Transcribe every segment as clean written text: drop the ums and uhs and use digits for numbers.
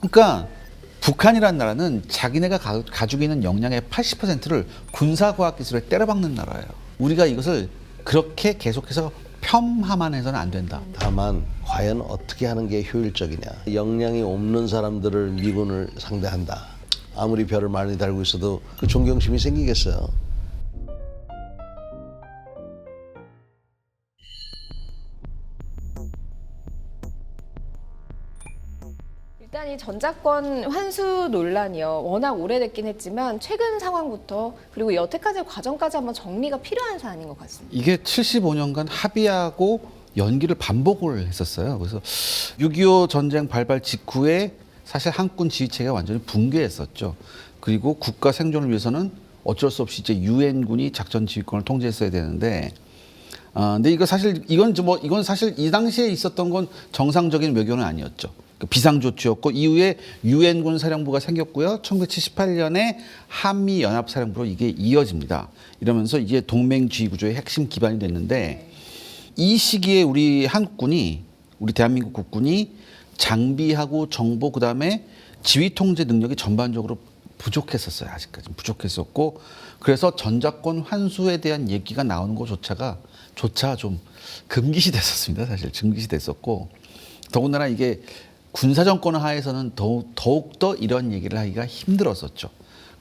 그러니까 북한이라는 나라는 자기네가 가지고 있는 역량의 80%를 군사과학기술에 때려박는 나라예요. 우리가 이것을 그렇게 계속해서 폄하만 해서는 안 된다. 다만 과연 어떻게 하는 게 효율적이냐. 역량이 없는 사람들을 미군을 상대한다. 아무리 별을 많이 달고 있어도 그 존경심이 생기겠어요. 일단 이 전작권 환수 논란이요. 워낙 오래됐긴 했지만 최근 상황부터 그리고 여태까지 과정까지 한번 정리가 필요한 사안인 것 같습니다. 이게 75년간 합의하고 연기를 반복을 했었어요. 그래서 6.25 전쟁 발발 직후에 사실 한국군 지휘체계가 완전히 붕괴했었죠. 그리고 국가 생존을 위해서는 어쩔 수 없이 이제 유엔군이 작전 지휘권을 통제했어야 되는데, 근데 이건 사실 이 당시에 있었던 건 정상적인 외교는 아니었죠. 비상조치였고 이후에 유엔군 사령부가 생겼고요. 1978년에 한미연합사령부로 이게 이어집니다. 이러면서 이제 동맹주의 구조의 핵심 기반이 됐는데, 이 시기에 우리 한국군이, 우리 대한민국 국군이 장비하고 정보, 그다음에 지휘 통제 능력이 전반적으로 부족했었어요. 아직까지 부족했었고, 그래서 전작권 환수에 대한 얘기가 나오는 것조차 좀 금기시 됐었습니다. 사실 금기시 됐었고, 더군다나 이게 군사 정권 하에서는 더욱더 이런 얘기를 하기가 힘들었었죠.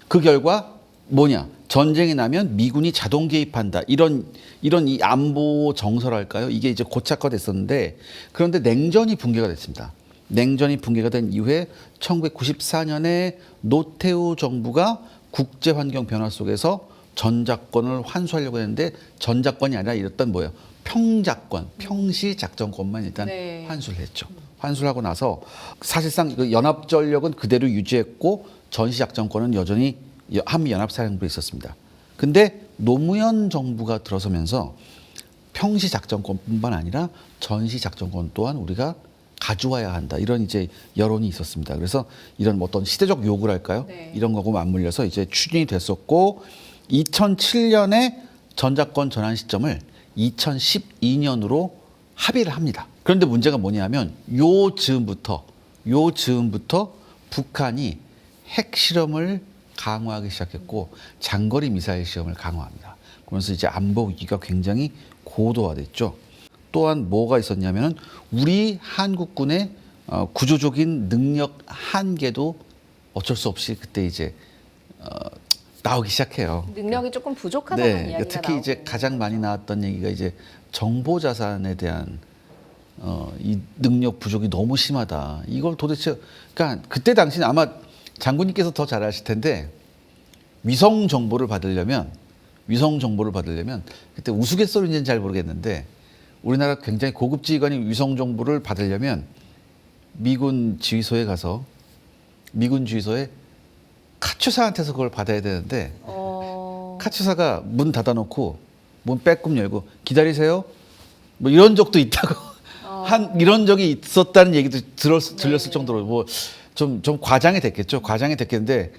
그 결과 뭐냐? 전쟁이 나면 미군이 자동 개입한다. 이런 이 안보 정서랄까요? 이게 이제 고착화됐었는데, 그런데 냉전이 붕괴가 됐습니다. 냉전이 붕괴가 된 이후에 1994년에 노태우 정부가 국제 환경 변화 속에서 전작권을 환수하려고 했는데, 전작권이 아니라 이랬던 뭐예요? 평작권, 평시 작전권만 일단 환수를 했죠. 환수를 하고 나서 사실상 그 연합전력은 그대로 유지했고 전시작전권은 여전히 한미연합사령부에 있었습니다. 근데 노무현 정부가 들어서면서 평시작전권뿐만 아니라 전시작전권 또한 우리가 가져와야 한다. 이런 이제 여론이 있었습니다. 그래서 이런 어떤 시대적 요구랄까요? 이런 거하고 맞물려서 이제 추진이 됐었고, 2007년에 전작권 전환 시점을 2012년으로 합의를 합니다. 그런데 문제가 뭐냐면 요 즈음부터 북한이 핵실험을 강화하기 시작했고 장거리 미사일 시험을 강화합니다. 그러면서 이제 안보 위기가 굉장히 고도화됐죠. 또한 뭐가 있었냐면은 우리 한국군의 구조적인 능력 한계도 어쩔 수 없이 그때 이제 나오기 시작해요. 능력이 조금 부족하다는 이야기가 특히 나오고. 이제 가장 많이 나왔던 얘기가 이제 정보 자산에 대한 이 능력 부족이 너무 심하다. 이걸 도대체, 그러니까 그때 당시는 아마 장군님께서 더 잘 아실 텐데, 위성 정보를 받으려면 그때 우스갯소리인지는 잘 모르겠는데, 우리나라 굉장히 고급 지휘관이 위성 정보를 받으려면 미군 지휘소에 가서 카츄사한테서 그걸 받아야 되는데, 카츄사가 문 닫아놓고 문 빼끔 열고 기다리세요. 뭐 이런 적도 있다고 이런 적이 있었다는 얘기도 들렸을 정도로 뭐 좀 과장이 됐겠죠. 과장이 됐겠는데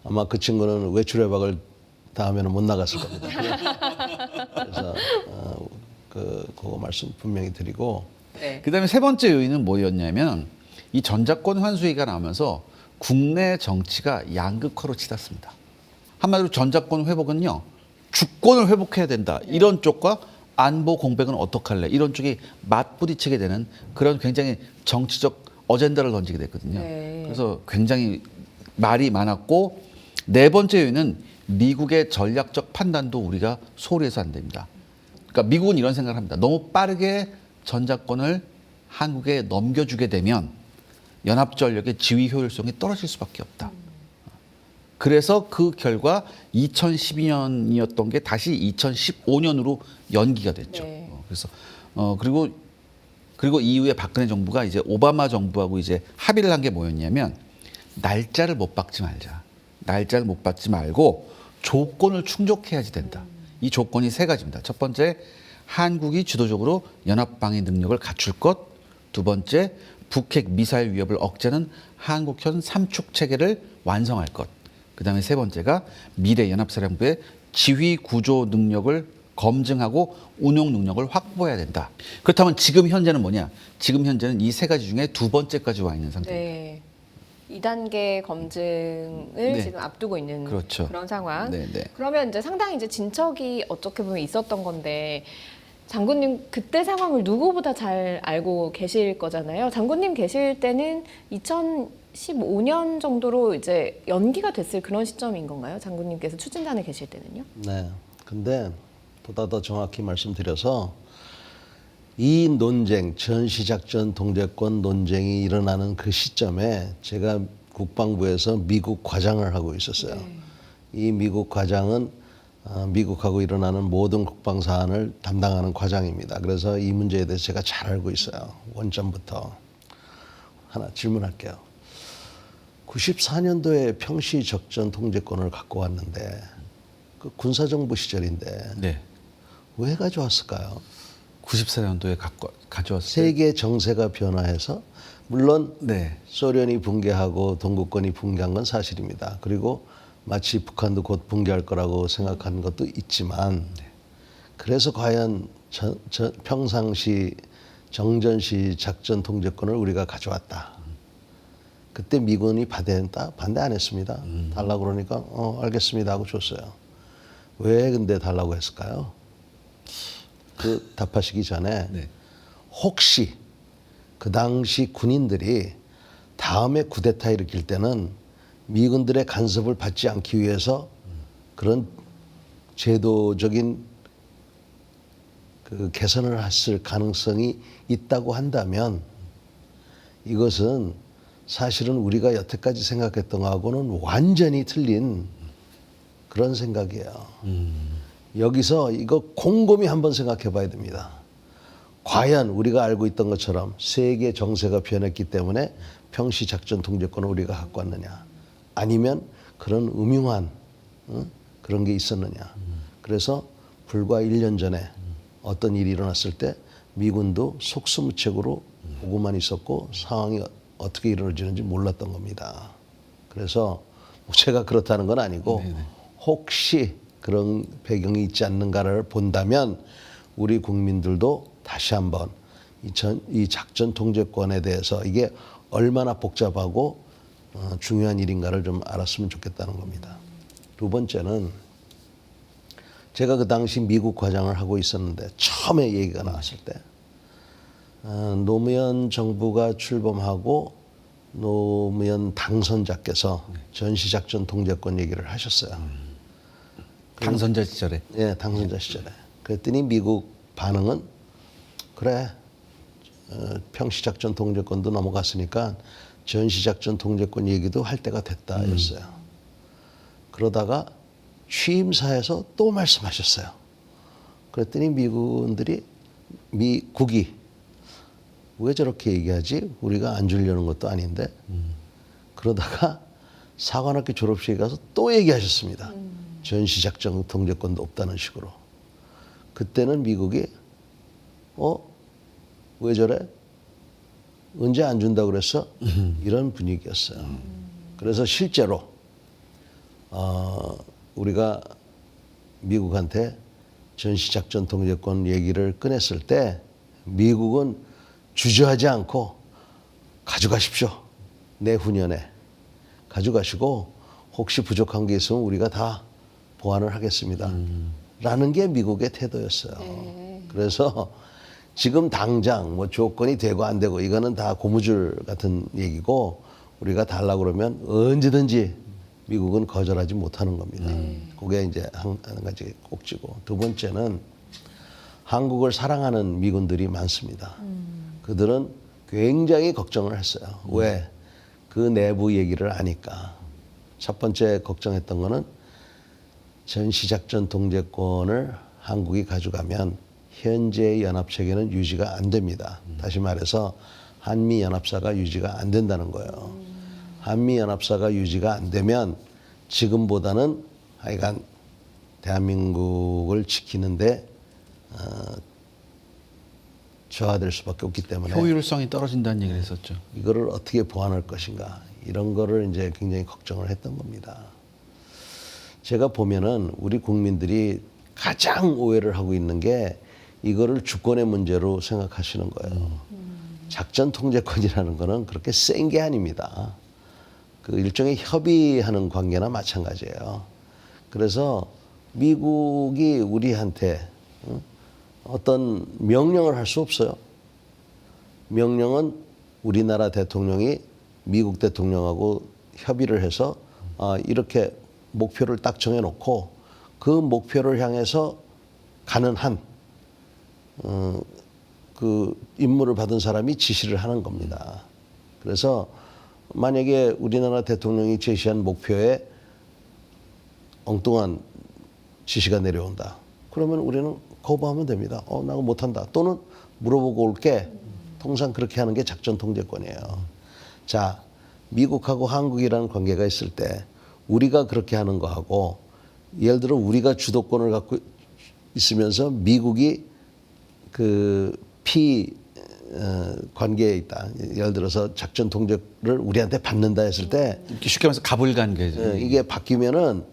아마 그 친구는 외출 협박을 당하면 못 나갔을 겁니다. 그래서 그거 말씀 분명히 드리고. 그다음에 세 번째 요인은 뭐였냐면 이 전작권 환수위가 나오면서 국내 정치가 양극화로 치닫습니다. 한마디로 전작권 회복은요, 주권을 회복해야 된다. 이런 쪽과 안보 공백은 어떡할래? 이런 쪽이 맞부딪히게 되는 그런 굉장히 정치적 어젠다를 던지게 됐거든요. 그래서 굉장히 말이 많았고, 네 번째 요인은 미국의 전략적 판단도 우리가 소홀히 해서 안 됩니다. 그러니까 미국은 이런 생각을 합니다. 너무 빠르게 전작권을 한국에 넘겨주게 되면 연합전력의 지휘 효율성이 떨어질 수밖에 없다. 그래서 그 결과 2012년이었던 게 다시 2015년으로 연기가 됐죠. 그래서 그리고 이후에 박근혜 정부가 이제 오바마 정부하고 이제 합의를 한 게 뭐였냐면, 날짜를 못 박지 말자. 날짜를 못 박지 말고 조건을 충족해야지 된다. 이 조건이 세 가지입니다. 첫 번째, 한국이 주도적으로 연합방위 능력을 갖출 것. 두 번째, 북핵 미사일 위협을 억제하는 한국형 삼축 체계를 완성할 것. 그다음에 세 번째가 미래 연합사령부의 지휘 구조 능력을 검증하고 운용 능력을 확보해야 된다. 그렇다면 지금 현재는 뭐냐? 지금 현재는 이 세 가지 중에 두 번째까지 와 있는 상태입니다. 2단계 검증을 네. 지금 앞두고 있는 그렇죠. 그런 상황. 네, 네. 그러면 이제 상당히 이제 진척이 어떻게 보면 있었던 건데 장군님 그때 상황을 누구보다 잘 알고 계실 거잖아요. 장군님 계실 때는 2015년 정도로 이제 연기가 됐을 그런 시점인 건가요? 장군님께서 추진단에 계실 때는요? 네. 근데 보다 더 정확히 말씀드려서 이 논쟁, 전시작전 동제권 논쟁이 일어나는 그 시점에 제가 국방부에서 미국 과장을 하고 있었어요. 이 미국 과장은 미국하고 일어나는 모든 국방 사안을 담당하는 과장입니다. 그래서 이 문제에 대해서 제가 잘 알고 있어요. 원점부터. 하나 질문할게요. 94년도에 평시 적전 통제권을 갖고 왔는데 그 군사정부 시절인데 네. 왜 가져왔을까요? 94년도에 가져왔어요. 세계 정세가 변화해서 물론 네. 소련이 붕괴하고 동구권이 붕괴한 건 사실입니다. 그리고 마치 북한도 곧 붕괴할 거라고 생각한 것도 있지만 그래서 과연 평상시 정전시 작전 통제권을 우리가 가져왔다. 그때 미군이 반대 안 했습니다. 달라고 그러니까 알겠습니다 하고 줬어요. 왜 근데 달라고 했을까요? 그 답하시기 전에 네. 혹시 그 당시 군인들이 다음에 쿠데타 일으킬 때는 미군들의 간섭을 받지 않기 위해서 그런 제도적인 그 개선을 했을 가능성이 있다고 한다면 이것은 사실은 우리가 여태까지 생각했던 거하고는 완전히 틀린 그런 생각이에요. 여기서 이거 곰곰이 한번 생각해 봐야 됩니다. 과연 우리가 알고 있던 것처럼 세계 정세가 변했기 때문에 평시 작전 통제권을 우리가 갖고 왔느냐 아니면 그런 음흉한 그런 게 있었느냐. 그래서 불과 1년 전에 어떤 일이 일어났을 때 미군도 속수무책으로 보고만 있었고 상황이 어떻게 이루어지는지 몰랐던 겁니다. 그래서 제가 그렇다는 건 아니고 혹시 그런 배경이 있지 않는가를 본다면 우리 국민들도 다시 한번 이 작전 통제권에 대해서 이게 얼마나 복잡하고 중요한 일인가를 좀 알았으면 좋겠다는 겁니다. 두 번째는 제가 그 당시 미국 과장을 하고 있었는데 처음에 얘기가 나왔을 때 노무현 정부가 출범하고 노무현 당선자께서 전시작전 통제권 얘기를 하셨어요. 당선자 시절에. 예, 당선자 시절에. 그랬더니 미국 반응은 그래 평시작전 통제권도 넘어갔으니까 전시작전 통제권 얘기도 할 때가 됐다였어요. 그러다가 취임사에서 또 말씀하셨어요. 그랬더니 미국이 왜 저렇게 얘기하지? 우리가 안 주려는 것도 아닌데. 그러다가 사관학교 졸업식에 가서 또 얘기하셨습니다. 전시작전 통제권도 없다는 식으로. 그때는 미국이 왜 저래? 언제 안 준다고 그랬어? 이런 분위기였어요. 그래서 실제로 우리가 미국한테 전시작전 통제권 얘기를 꺼냈을 때 미국은 주저하지 않고 가져가십시오. 내후년에 가져가시고 혹시 부족한 게 있으면 우리가 다 보완을 하겠습니다. 라는 게 미국의 태도였어요. 그래서 지금 당장 뭐 조건이 되고 안 되고 이거는 다 고무줄 같은 얘기고 우리가 달라고 그러면 언제든지 미국은 거절하지 못하는 겁니다. 그게 이제 한 가지 꼭지고. 두 번째는 한국을 사랑하는 미군들이 많습니다. 그들은 굉장히 걱정을 했어요. 왜? 그 내부 얘기를 아니까. 첫 번째 걱정했던 거는 전시작전 통제권을 한국이 가져가면 현재의 연합체계는 유지가 안 됩니다. 다시 말해서 한미연합사가 유지가 안 된다는 거예요. 한미연합사가 유지가 안 되면 지금보다는 하여간 대한민국을 지키는데 저하될 수밖에 없기 때문에 효율성이 떨어진다는 얘기를 했었죠. 이거를 어떻게 보완할 것인가 이런 거를 이제 굉장히 걱정을 했던 겁니다. 제가 보면은 우리 국민들이 가장 오해를 하고 있는 게 이거를 주권의 문제로 생각하시는 거예요. 작전 통제권이라는 거는 그렇게 센 게 아닙니다. 그 일종의 협의하는 관계나 마찬가지예요. 그래서 미국이 우리한테 어떤 명령을 할 수 없어요. 명령은 우리나라 대통령이 미국 대통령하고 협의를 해서 이렇게 목표를 딱 정해놓고 그 목표를 향해서 가는 한 그 임무를 받은 사람이 지시를 하는 겁니다. 그래서 만약에 우리나라 대통령이 제시한 목표에 엉뚱한 지시가 내려온다. 그러면 우리는 거부하면 됩니다. 나 못한다. 또는 물어보고 올게. 통상 그렇게 하는 게 작전 통제권이에요. 자, 미국하고 한국이라는 관계가 있을 때 우리가 그렇게 하는 거하고 예를 들어 우리가 주도권을 갖고 있으면서 미국이 그 관계에 있다. 예를 들어서 작전 통제를 우리한테 받는다 했을 때 이렇게 쉽게 말해서 가불관계죠. 이게 바뀌면은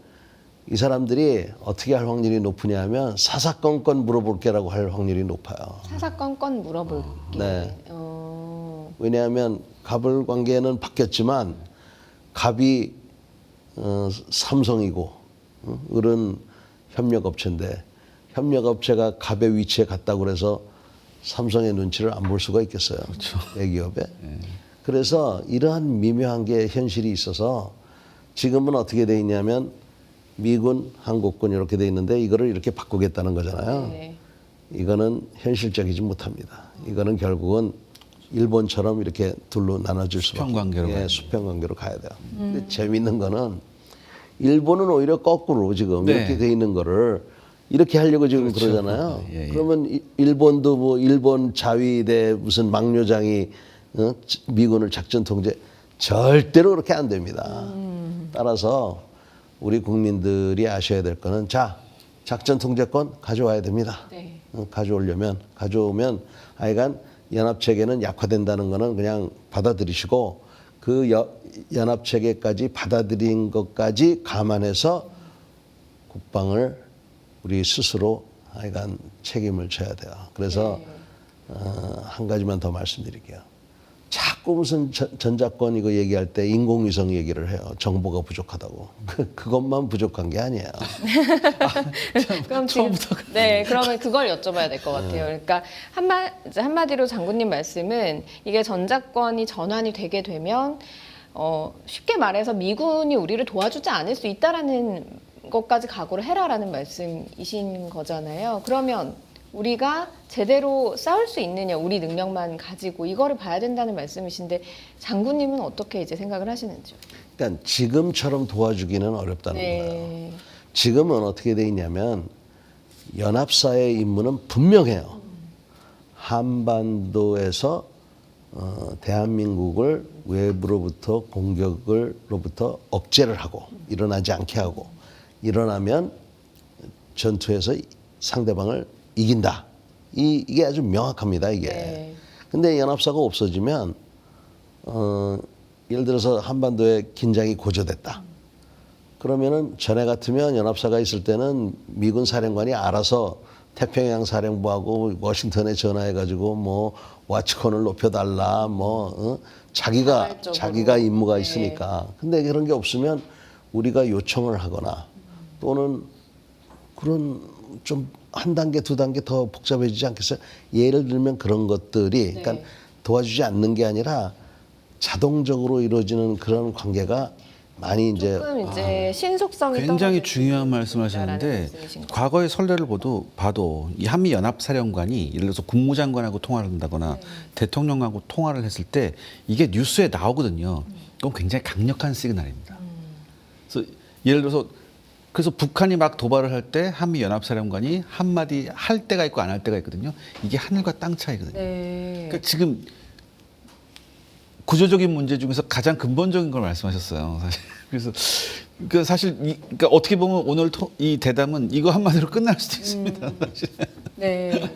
이 사람들이 어떻게 할 확률이 높으냐 하면 사사건건 물어볼게라고 할 확률이 높아요. 사사건건 물어볼게. 네. 왜냐하면 갑을 관계는 바뀌었지만 갑이 삼성이고 을은 협력업체인데 협력업체가 갑의 위치에 갔다고 그래서 삼성의 눈치를 안 볼 수가 있겠어요. 그렇죠. 대기업에. 그래서 이러한 미묘한 게 현실이 있어서 지금은 어떻게 돼 있냐면 미군, 한국군 이렇게 돼 있는데 이거를 이렇게 바꾸겠다는 거잖아요. 네. 이거는 현실적이지 못합니다. 이거는 결국은 일본처럼 이렇게 둘로 나눠질 수밖에 수평관계로 가야 수평관계로 가야 돼요. 근데 재밌는 거는 일본은 오히려 거꾸로 지금 네. 이렇게 돼 있는 거를 이렇게 하려고 지금 그렇죠. 그러잖아요. 예, 예. 그러면 일본도 뭐 일본 자위대 무슨 막료장이 미군을 작전 통제 절대로 그렇게 안 됩니다. 따라서 우리 국민들이 아셔야 될 거는 자 작전 통제권 가져와야 됩니다. 네. 가져오면 하여간 연합 체계는 약화된다는 거는 그냥 받아들이시고 그 연합 체계까지 받아들인 것까지 감안해서 국방을 우리 스스로 하여간 책임을 져야 돼요. 그래서 한 가지만 더 말씀드릴게요. 자꾸 무슨 전자권 이거 얘기할 때 인공위성 얘기를 해요. 정보가 부족하다고. 그것만 부족한 게 아니에요. 그럼 처음부터 네, 그러면 그걸 여쭤봐야 될 것 같아요. 그러니까 한마디로 장군님 말씀은 이게 전자권이 전환이 되게 되면 쉽게 말해서 미군이 우리를 도와주지 않을 수 있다라는 것까지 각오를 해라라는 말씀이신 거잖아요. 그러면 우리가 제대로 싸울 수 있느냐, 우리 능력만 가지고 이거를 봐야 된다는 말씀이신데 장군님은 어떻게 이제 생각을 하시는지요? 그러니까 지금처럼 도와주기는 어렵다는 거예요. 네. 지금은 어떻게 돼 있냐면 연합사의 임무는 분명해요. 한반도에서 대한민국을 외부로부터 공격으로부터 억제를 하고 일어나지 않게 하고 일어나면 전투에서 상대방을 이긴다. 이게 아주 명확합니다. 이게. 네. 근데 연합사가 없어지면 예를 들어서 한반도에 긴장이 고조됐다. 그러면은 전에 같으면 연합사가 있을 때는 미군 사령관이 알아서 태평양 사령부하고 워싱턴에 전화해가지고 뭐 와치콘을 높여달라 자발적으로. 자기가 임무가 네. 있으니까. 근데 그런 게 없으면 우리가 요청을 하거나 또는 그런 좀 한 단계 두 단계 더 복잡해지지 않겠어요? 예를 들면 그런 것들이 그러니까 도와주지 않는 게 아니라 자동적으로 이루어지는 그런 관계가 많이 이제 조금 이제 신속성이 굉장히 떨어질 중요한 수 말씀하셨는데 있다라는 말씀이신 거죠. 과거의 선례를 봐도 이 한미 연합 사령관이 예를 들어서 국무장관하고 통화를 한다거나 대통령하고 통화를 했을 때 이게 뉴스에 나오거든요. 그건 굉장히 강력한 시그널입니다. 그래서 예를 들어서 그래서 북한이 막 도발을 할 때 한미 연합 사령관이 한마디 할 때가 있고 안 할 때가 있거든요. 이게 하늘과 땅 차이거든요. 네. 그러니까 지금 구조적인 문제 중에서 가장 근본적인 걸 말씀하셨어요. 사실. 그래서 그 사실 그러니까 어떻게 보면 오늘 이 대담은 이거 한마디로 끝날 수도 있습니다. 사실. 네.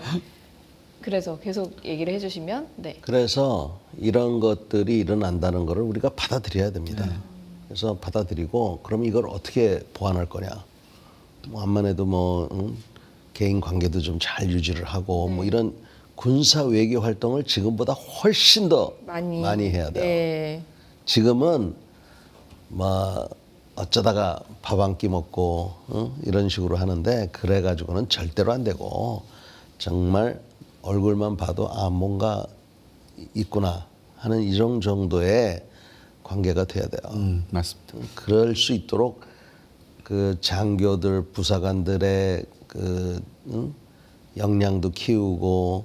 그래서 계속 얘기를 해주시면 네. 그래서 이런 것들이 일어난다는 것을 우리가 받아들여야 됩니다. 그래서 받아들이고 그럼 이걸 어떻게 보완할 거냐. 뭐 암만 해도 개인 관계도 좀 잘 유지를 하고 뭐 이런 군사 외교 활동을 지금보다 훨씬 더 많이 해야 돼요. 네. 지금은 뭐 어쩌다가 밥 한 끼 먹고 이런 식으로 하는데 그래 가지고는 절대로 안 되고 정말 얼굴만 봐도 아 뭔가 있구나 하는 이런 정도의 관계가 돼야 돼요. 맞습니다. 그럴 수 있도록 그 장교들 부사관들의 그 역량도 키우고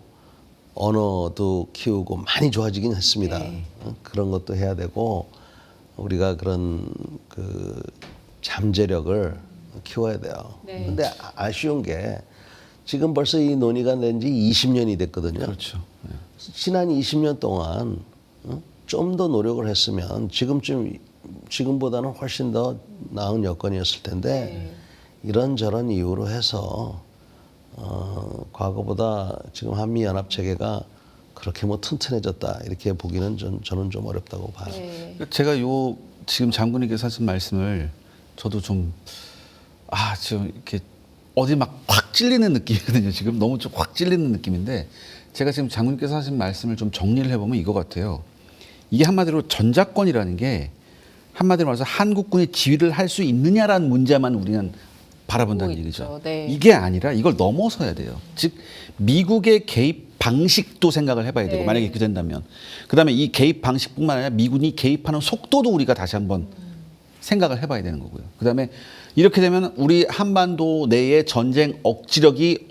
언어도 키우고 많이 좋아지긴 했습니다. 네. 그런 것도 해야 되고 우리가 그런 그 잠재력을 키워야 돼요. 네. 근데 아쉬운 게 지금 벌써 이 논의가 된 지 20년이 됐거든요. 그렇죠. 네. 지난 20년 동안 좀 더 노력을 했으면 지금보다는 훨씬 더 나은 여건이었을 텐데 이런저런 이유로 해서 과거보다 지금 한미 연합 체계가 그렇게 뭐 튼튼해졌다 이렇게 보기는 저는 좀 어렵다고 봐요. 네. 제가 요 지금 장군님께서 하신 말씀을 저도 좀 지금 이렇게 어디 막 확 찔리는 느낌이거든요. 지금 너무 좀 확 찔리는 느낌인데 제가 지금 장군님께서 하신 말씀을 좀 정리를 해보면 이거 같아요. 이게 한마디로 전작권이라는 게 한마디로 말해서 한국군이 지휘를 할 수 있느냐라는 문제만 우리는 바라본다는 보고 얘기죠. 있죠. 네. 이게 아니라 이걸 넘어서야 돼요. 즉 미국의 개입 방식도 생각을 해봐야 되고 네. 만약에 이렇게 된다면 그다음에 이 개입 방식뿐만 아니라 미군이 개입하는 속도도 우리가 다시 한번 생각을 해봐야 되는 거고요. 그다음에 이렇게 되면 우리 한반도 내의 전쟁 억지력이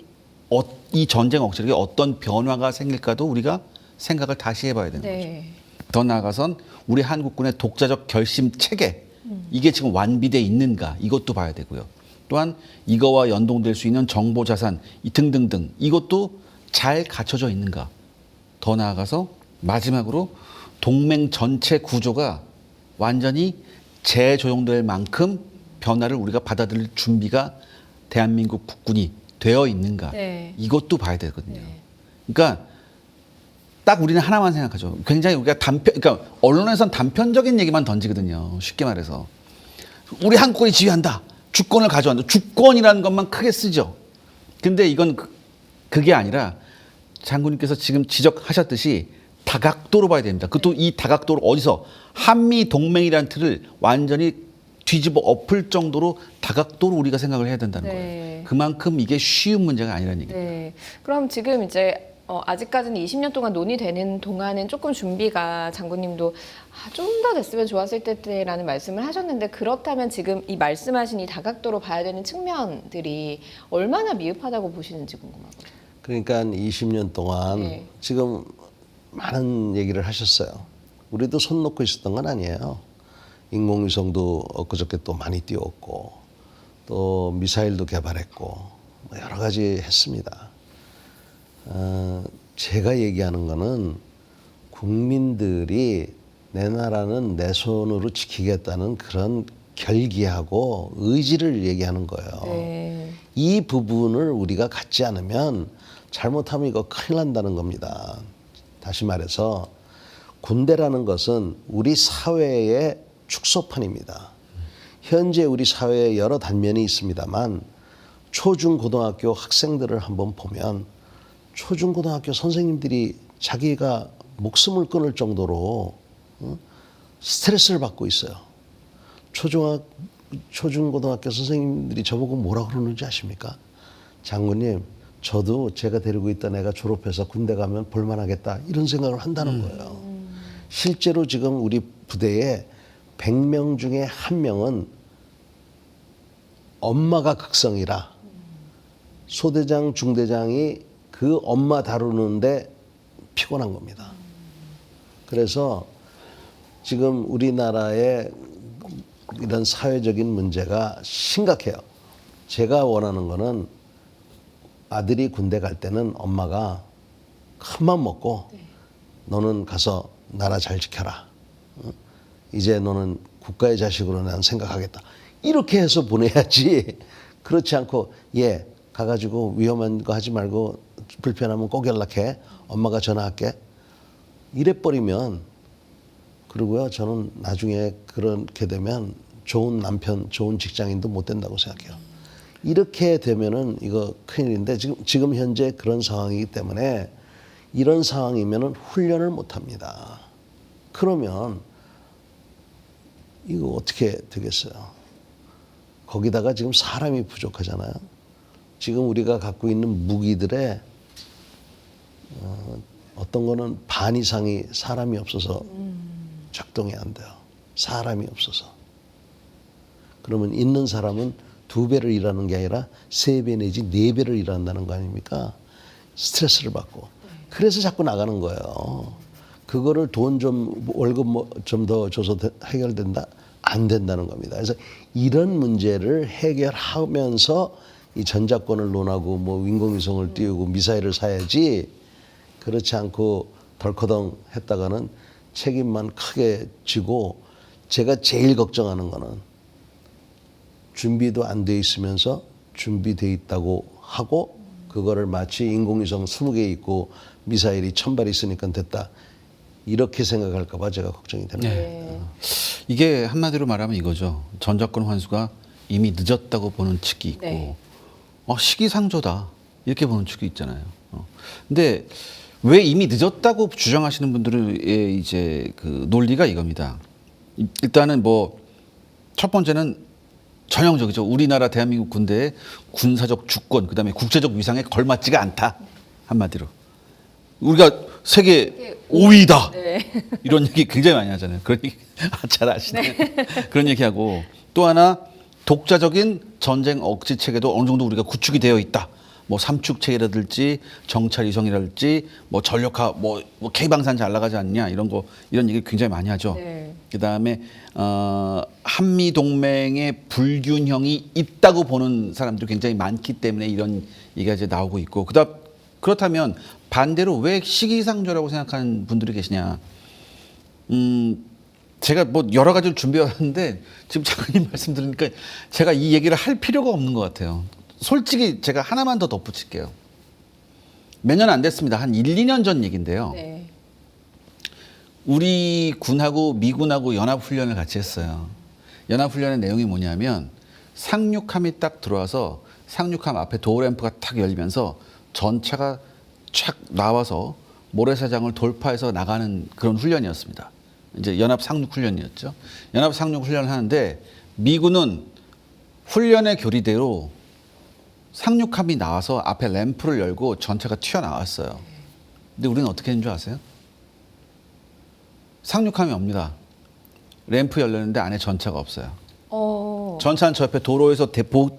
이 전쟁 억지력이 어떤 변화가 생길까도 우리가 생각을 다시 해봐야 되는 거죠. 네. 더 나아가선 우리 한국군의 독자적 결심 체계 이게 지금 완비돼 있는가 이것도 봐야 되고요. 또한 이거와 연동될 수 있는 정보 자산 등등등 이것도 잘 갖춰져 있는가. 더 나아가서 마지막으로 동맹 전체 구조가 완전히 재조정될 만큼 변화를 우리가 받아들일 준비가 대한민국 국군이 되어 있는가. 네. 이것도 봐야 되거든요. 네. 그러니까 딱 우리는 하나만 생각하죠. 굉장히 우리가 그러니까 언론에선 단편적인 얘기만 던지거든요. 쉽게 말해서. 우리 한국군이 지휘한다. 주권을 가져간다. 주권이라는 것만 크게 쓰죠. 근데 이건 그게 아니라 장군님께서 지금 지적하셨듯이 다각도로 봐야 됩니다. 그것도 이 다각도를 어디서 한미 동맹이라는 틀을 완전히 뒤집어 엎을 정도로 다각도로 우리가 생각을 해야 된다는 네. 거예요. 그만큼 이게 쉬운 문제가 아니라는 얘기예요. 네. 그럼 지금 이제 아직까지는 20년 동안 논의되는 동안은 조금 준비가 장군님도 좀 더 됐으면 좋았을 때라는 말씀을 하셨는데 그렇다면 지금 이 말씀하신 이 다각도로 봐야 되는 측면들이 얼마나 미흡하다고 보시는지 궁금하거든요. 그러니까 20년 동안 네. 지금 많은 얘기를 하셨어요. 우리도 손 놓고 있었던 건 아니에요. 인공위성도 엊그저께 또 많이 띄웠고 또 미사일도 개발했고 뭐 여러 가지 했습니다. 제가 얘기하는 거는 국민들이 내 나라는 내 손으로 지키겠다는 그런 결기하고 의지를 얘기하는 거예요. 네. 이 부분을 우리가 갖지 않으면 잘못하면 이거 큰일 난다는 겁니다. 다시 말해서 군대라는 것은 우리 사회의 축소판입니다. 현재 우리 사회에 여러 단면이 있습니다만 초중고등학교 학생들을 한번 보면 초중고등학교 선생님들이 자기가 목숨을 끊을 정도로 스트레스를 받고 있어요. 초중고등학교 선생님들이 저보고 뭐라 그러는지 아십니까? 장군님, 저도 제가 데리고 있던 애가 졸업해서 군대 가면 볼만하겠다 이런 생각을 한다는 거예요. 실제로 지금 우리 부대에 100명 중에 1명은 엄마가 극성이라 소대장, 중대장이 그 엄마 다루는데 피곤한 겁니다. 그래서 지금 우리나라의 이런 사회적인 문제가 심각해요. 제가 원하는 거는 아들이 군대 갈 때는 엄마가 큰맘 먹고 너는 가서 나라 잘 지켜라. 이제 너는 국가의 자식으로 난 생각하겠다. 이렇게 해서 보내야지. 그렇지 않고 가가지고 위험한 거 하지 말고 불편하면 꼭 연락해. 엄마가 전화할게. 이래버리면 그리고요 저는 나중에 그렇게 되면 좋은 남편, 좋은 직장인도 못 된다고 생각해요. 이렇게 되면은 이거 큰일인데 지금 현재 그런 상황이기 때문에 이런 상황이면은 훈련을 못 합니다. 그러면 이거 어떻게 되겠어요? 거기다가 지금 사람이 부족하잖아요. 지금 우리가 갖고 있는 무기들의 어떤 거는 반 이상이 사람이 없어서 작동이 안 돼요. 사람이 없어서. 그러면 있는 사람은 2배를 일하는 게 아니라 3배 내지 4배를 일한다는 거 아닙니까? 스트레스를 받고. 그래서 자꾸 나가는 거예요. 그거를 돈 좀 월급 좀 더 줘서 해결된다? 안 된다는 겁니다. 그래서 이런 문제를 해결하면서 이 전자권을 논하고 뭐 인공위성을 띄우고 미사일을 사야지, 그렇지 않고 덜커덩 했다가는 책임만 크게 지고, 제가 제일 걱정하는 거는 준비도 안 돼 있으면서 준비돼 있다고 하고 그거를 마치 인공위성 20개 있고 미사일이 1000발 있으니까 됐다, 이렇게 생각할까 봐 제가 걱정이 됩니다. 네. 이게 한마디로 말하면 이거죠. 전자권 환수가 이미 늦었다고 보는 측이 있고, 네. 시기상조다 이렇게 보는 측이 있잖아요. 근데 왜 이미 늦었다고 주장하시는 분들의 이제 그 논리가 이겁니다. 일단은 뭐 첫 번째는 전형적이죠. 우리나라 대한민국 군대의 군사적 주권, 그다음에 국제적 위상에 걸맞지가 않다. 한마디로 우리가 세계 5위다. 네. 이런 얘기 굉장히 많이 하잖아요. 그런 얘기 잘 아시네. 그런 얘기하고, 또 하나 독자적인 전쟁 억지 체계도 어느 정도 우리가 구축이 되어 있다. 뭐 삼축 체계라든지 정찰 위성이라든지 뭐 전력화 뭐 K방산 잘 나가지 않냐 이런 거, 이런 얘기 굉장히 많이 하죠. 네. 그다음에 한미 동맹의 불균형이 있다고 보는 사람들이 굉장히 많기 때문에 이런 얘기가 이제 나오고 있고, 그렇다면 반대로 왜 시기상조라고 생각하는 분들이 계시냐? 제가 뭐 여러 가지를 준비해 왔는데 지금 장관님 말씀 들으니까 제가 이 얘기를 할 필요가 없는 것 같아요. 솔직히 제가 하나만 더 덧붙일게요. 몇 년 안 됐습니다. 한 1, 2년 전 얘기인데요. 네. 우리 군하고 미군하고 연합훈련을 같이 했어요. 연합훈련의 내용이 뭐냐면 상륙함이 딱 들어와서 상륙함 앞에 도어램프가 탁 열리면서 전차가 착 나와서 모래사장을 돌파해서 나가는 그런 훈련이었습니다. 이제 연합 상륙 훈련이었죠. 연합 상륙 훈련을 하는데 미군은 훈련의 교리대로 상륙함이 나와서 앞에 램프를 열고 전차가 튀어나왔어요. 근데 우리는 어떻게 했는 줄 아세요? 상륙함이 옵니다. 램프 열렸는데 안에 전차가 없어요. 전차는 저 옆에 도로에서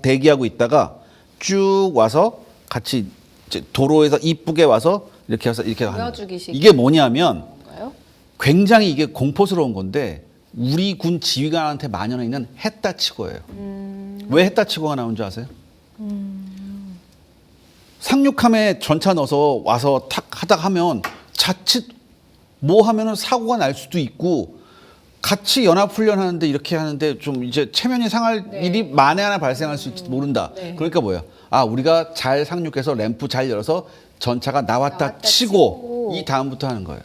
대기하고 있다가 쭉 와서 같이 이제 도로에서 이쁘게 와서 이렇게 와서 이렇게 하는 거예요. 보여주기식. 이게 뭐냐면 뭔가요? 굉장히 이게 공포스러운 건데 우리 군 지휘관한테 만연해 있는 했다치고예요. 왜 했다치고가 나온 줄 아세요? 상륙함에 전차 넣어서 와서 탁 하다 하면 자칫 뭐 하면은 사고가 날 수도 있고, 같이 연합훈련 하는데 이렇게 하는데 좀 이제 체면이 상할 네. 일이 만에 하나 발생할 수 있을지 모른다. 네. 그러니까 뭐예요? 아, 우리가 잘 상륙해서 램프 잘 열어서 전차가 나왔다 치고 치고. 이 다음부터 하는 거예요.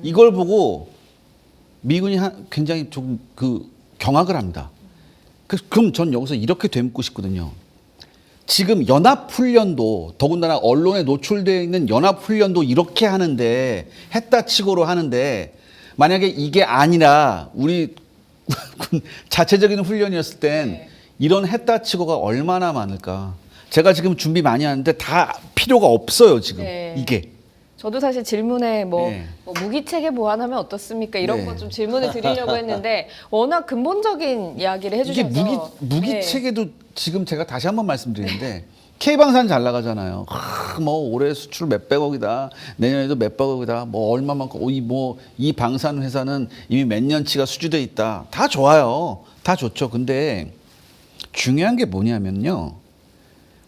이걸 보고 미군이 굉장히 좀 그 경악을 합니다. 그럼 전 여기서 이렇게 되묻고 싶거든요. 지금 연합훈련도, 더군다나 언론에 노출되어 있는 연합훈련도 이렇게 하는데, 했다치고로 하는데, 만약에 이게 아니라 우리 군 자체적인 훈련이었을 땐 네. 이런 했다치고가 얼마나 많을까. 제가 지금 준비 많이 하는데 다 필요가 없어요, 지금. 네. 이게. 저도 사실 질문에 뭐 네. 무기 체계 보완하면 어떻습니까? 이런 네. 거 좀 질문을 드리려고 했는데 워낙 근본적인 이야기를 이게 해주셔서 무기 네. 체계도 지금 제가 다시 한번 말씀드리는데 K방산 잘 나가잖아요. 뭐 올해 수출 몇백억이다. 내년에도 몇백억이다. 뭐 얼마만큼 이 방산 회사는 이미 몇 년치가 수주돼 있다. 다 좋아요. 다 좋죠. 근데 중요한 게 뭐냐면요.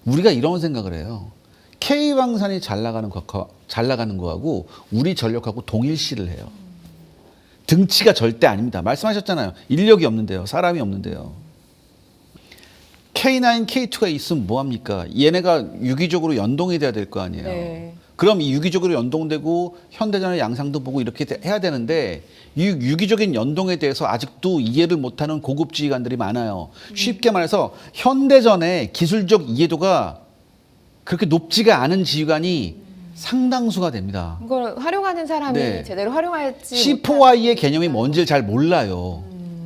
우리가 이런 생각을 해요. K방산이 잘 나가는 거하고 우리 전력하고 동일시를 해요. 등치가 절대 아닙니다. 말씀하셨잖아요. 인력이 없는데요. 사람이 없는데요. K9, K2가 있으면 뭐합니까? 얘네가 유기적으로 연동이 돼야 될 거 아니에요. 네. 그럼 이 유기적으로 연동되고 현대전의 양상도 보고 이렇게 해야 되는데 이 유기적인 연동에 대해서 아직도 이해를 못하는 고급 지휘관들이 많아요. 쉽게 말해서 현대전의 기술적 이해도가 그렇게 높지가 않은 지휘관이 상당수가 됩니다. 이걸 활용하는 사람이 네. 제대로 활용할지 C4I의 개념이 뭔지를 잘 몰라요.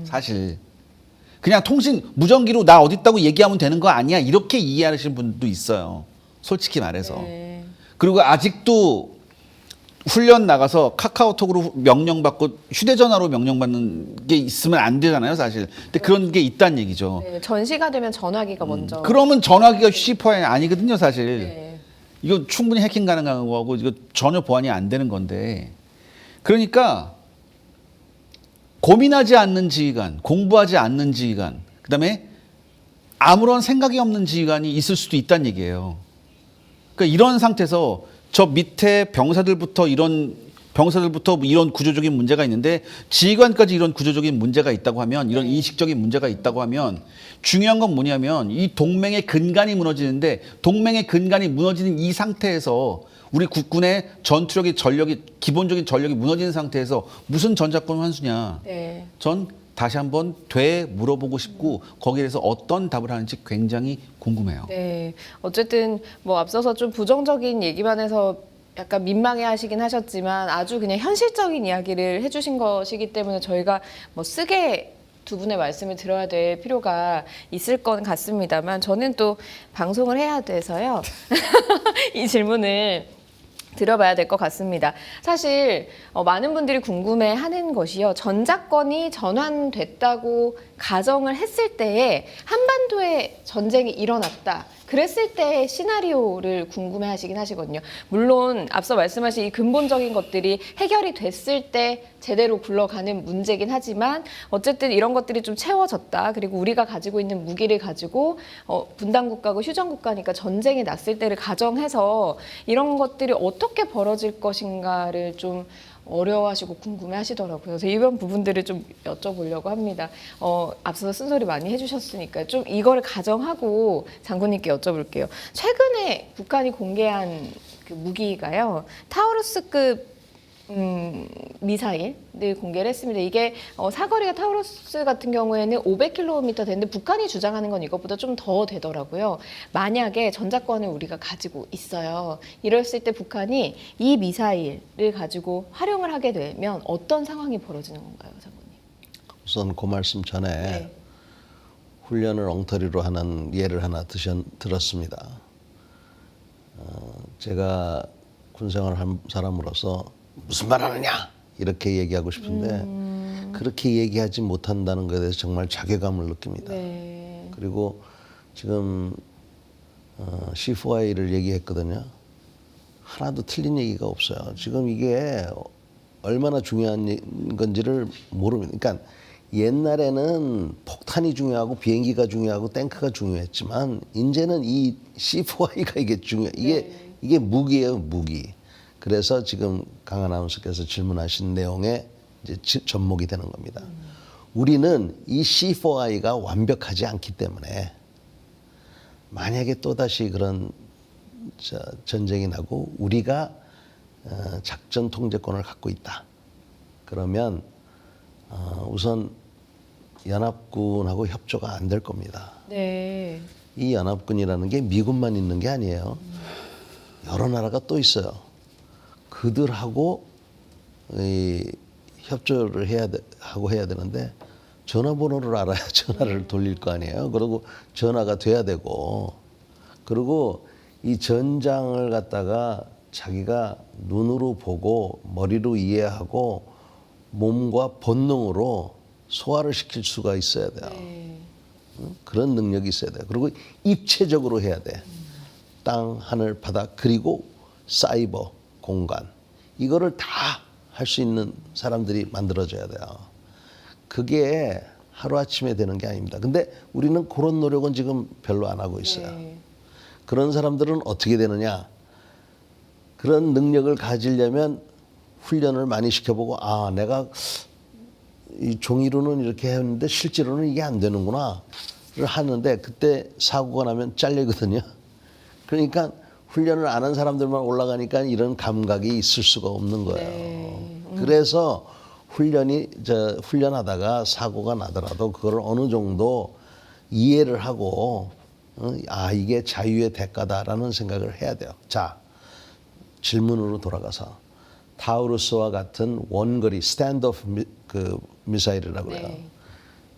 사실. 그냥 통신 무전기로 나 어디 있다고 얘기하면 되는 거 아니야 이렇게 이해하시는 분도 있어요. 솔직히 말해서. 네. 그리고 아직도 훈련 나가서 카카오톡으로 명령받고 휴대전화로 명령받는 게 있으면 안 되잖아요, 사실. 근데 그런 게 있다는 얘기죠. 네, 전시가 되면 전화기가 먼저. 그러면 전화기가 C4이 아니거든요, 사실. 네. 이거 충분히 해킹 가능한 거고 이거 전혀 보안이 안 되는 건데. 그러니까 고민하지 않는 지휘관, 공부하지 않는 지휘관, 그다음에 아무런 생각이 없는 지휘관이 있을 수도 있다는 얘기예요. 그러니까 이런 상태에서 저 밑에 병사들부터 이런 구조적인 문제가 있는데 지휘관까지 이런 구조적인 문제가 있다고 하면 이런 인식적인 문제가 있다고 하면 중요한 건 뭐냐면 이 동맹의 근간이 무너지는데 동맹의 근간이 무너지는 이 상태에서 우리 국군의 전투력이 전력이 기본적인 전력이 무너지는 상태에서 무슨 전작권 환수냐. 네. 전 다시 한번 물어보고 싶고 거기에 대해서 어떤 답을 하는지 굉장히 궁금해요. 네. 어쨌든 뭐 앞서서 좀 부정적인 얘기만 해서 약간 민망해 하시긴 하셨지만 아주 그냥 현실적인 이야기를 해주신 것이기 때문에 저희가 뭐 쓰게 두 분의 말씀을 들어야 될 필요가 있을 것 같습니다만 저는 또 방송을 해야 돼서요. 이 질문을 들어봐야 될 것 같습니다. 사실 많은 분들이 궁금해하는 것이요. 전작권이 전환됐다고 가정을 했을 때에 한반도에 전쟁이 일어났다. 그랬을 때의 시나리오를 궁금해하시긴 하시거든요. 물론 앞서 말씀하신 이 근본적인 것들이 해결이 됐을 때 제대로 굴러가는 문제긴 하지만 어쨌든 이런 것들이 좀 채워졌다. 그리고 우리가 가지고 있는 무기를 가지고 분단국가고 휴전국가니까 전쟁이 났을 때를 가정해서 이런 것들이 어떻게 벌어질 것인가를 좀 어려워하시고 궁금해하시더라고요. 그래서 이런 부분들을 좀 여쭤보려고 합니다. 앞서서 쓴소리 많이 해주셨으니까 좀 이거를 가정하고 장군님께 여쭤볼게요. 최근에 북한이 공개한 그 무기가요, 타우루스급 미사일을 공개를 했습니다. 이게 사거리가 타우루스 같은 경우에는 500km 되는데 북한이 주장하는 건 이것보다 좀 더 되더라고요. 만약에 전작권을 우리가 가지고 있어요. 이랬을 때 북한이 이 미사일을 가지고 활용을 하게 되면 어떤 상황이 벌어지는 건가요, 장군님? 우선 그 말씀 전에 네. 훈련을 엉터리로 하는 예를 하나 들었습니다. 제가 군생활을 한 사람으로서 무슨 말 하느냐 이렇게 얘기하고 싶은데 그렇게 얘기하지 못한다는 것에 대해서 정말 자괴감을 느낍니다. 네. 그리고 지금 C4I를 얘기했거든요. 하나도 틀린 얘기가 없어요. 지금 이게 얼마나 중요한 건지를 모릅니다. 그러니까 옛날에는 폭탄이 중요하고 비행기가 중요하고 탱크가 중요했지만 이제는 이 C4I가 이게 중요해. 이게 무기예요, 무기. 그래서 지금 강 아나운서께서 질문하신 내용에 이제 접목이 되는 겁니다. 우리는 이 C4I가 완벽하지 않기 때문에 만약에 또다시 그런 전쟁이 나고 우리가 작전 통제권을 갖고 있다. 그러면 우선 연합군하고 협조가 안 될 겁니다. 네. 이 연합군이라는 게 미군만 있는 게 아니에요. 여러 나라가 또 있어요. 그들하고 협조를 해야 되는데 전화번호를 알아야 전화를 돌릴 거 아니에요. 그리고 전화가 돼야 되고 그리고 이 전장을 갖다가 자기가 눈으로 보고 머리로 이해하고 몸과 본능으로 소화를 시킬 수가 있어야 돼요. 네. 그런 능력이 있어야 돼요. 그리고 입체적으로 해야 돼. 땅, 하늘, 바다 그리고 사이버 공간 이거를 다 할 수 있는 사람들이 만들어져야 돼요. 그게 하루아침에 되는 게 아닙니다. 근데 우리는 그런 노력은 지금 별로 안 하고 있어요. 네. 그런 사람들은 어떻게 되느냐? 그런 능력을 가지려면 훈련을 많이 시켜보고 내가 이 종이로는 이렇게 했는데 실제로는 이게 안 되는구나를 하는데 그때 사고가 나면 잘리거든요. 그러니까 훈련을 안 한 사람들만 올라가니까 이런 감각이 있을 수가 없는 거예요. 네. 그래서 훈련하다가 사고가 나더라도 그걸 어느 정도 이해를 하고 이게 자유의 대가다라는 생각을 해야 돼요. 자, 질문으로 돌아가서 타우루스와 같은 원거리 스탠드오프 미사일이라고 해요. 네.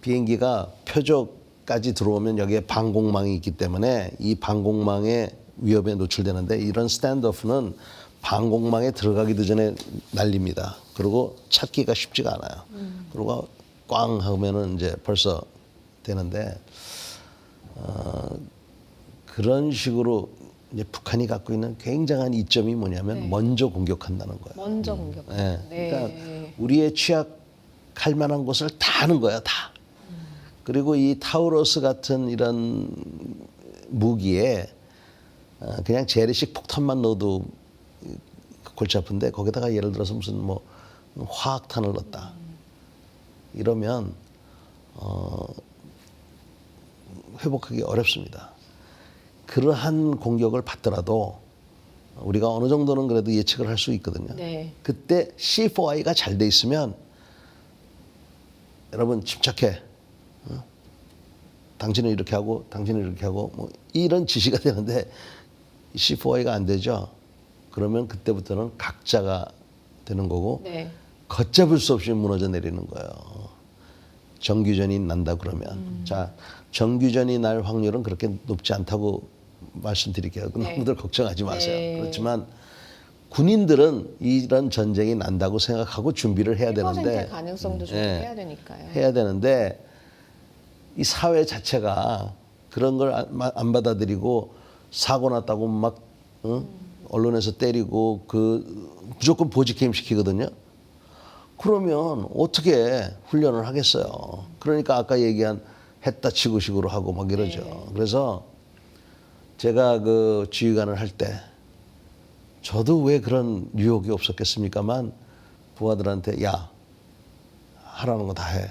비행기가 표적까지 들어오면 여기에 방공망이 있기 때문에 이 방공망의 위협에 노출되는데 이런 스탠드오프는 방공망에 들어가기도 전에 날립니다. 그리고 찾기가 쉽지가 않아요. 그리고 꽝 하면은 이제 벌써 되는데 그런 식으로 이제 북한이 갖고 있는 굉장한 이점이 뭐냐면 네. 먼저 공격한다는 거예요. 먼저 공격. 네. 네. 그러니까 우리의 취약할 만한 곳을 다 하는 거야, 다. 그리고 이 타우러스 같은 이런 무기에 그냥 재래식 폭탄만 넣어도 골치 아픈데 거기다가 예를 들어서 무슨 뭐 화학탄을 넣었다. 이러면 회복하기 어렵습니다. 그러한 공격을 받더라도 우리가 어느 정도는 그래도 예측을 할 수 있거든요. 네. 그때 C4I가 잘 돼 있으면 여러분 침착해. 당신은 이렇게 하고 당신은 이렇게 하고 뭐 이런 지시가 되는데 C4I가 안 되죠. 그러면 그때부터는 각자가 되는 거고 네. 걷잡을 수 없이 무너져 내리는 거예요. 정규전이 난다 그러면 자 정규전이 날 확률은 그렇게 높지 않다고 말씀드릴게요. 네. 너무들 걱정하지 마세요. 네. 그렇지만 군인들은 이런 전쟁이 난다고 생각하고 준비를 해야 1%의 되는데 가능성도 좀 예. 해야 되니까요. 해야 되는데 이 사회 자체가 그런 걸 안 받아들이고 사고 났다고 막 언론에서 때리고 그 무조건 보직해임 시키거든요. 그러면 어떻게 훈련을 하겠어요? 그러니까 아까 얘기한 했다 치고 식으로 하고 막 이러죠. 네. 그래서 제가 그 지휘관을 할 때 저도 왜 그런 유혹이 없었겠습니까만 부하들한테 야 하라는 거 다 해.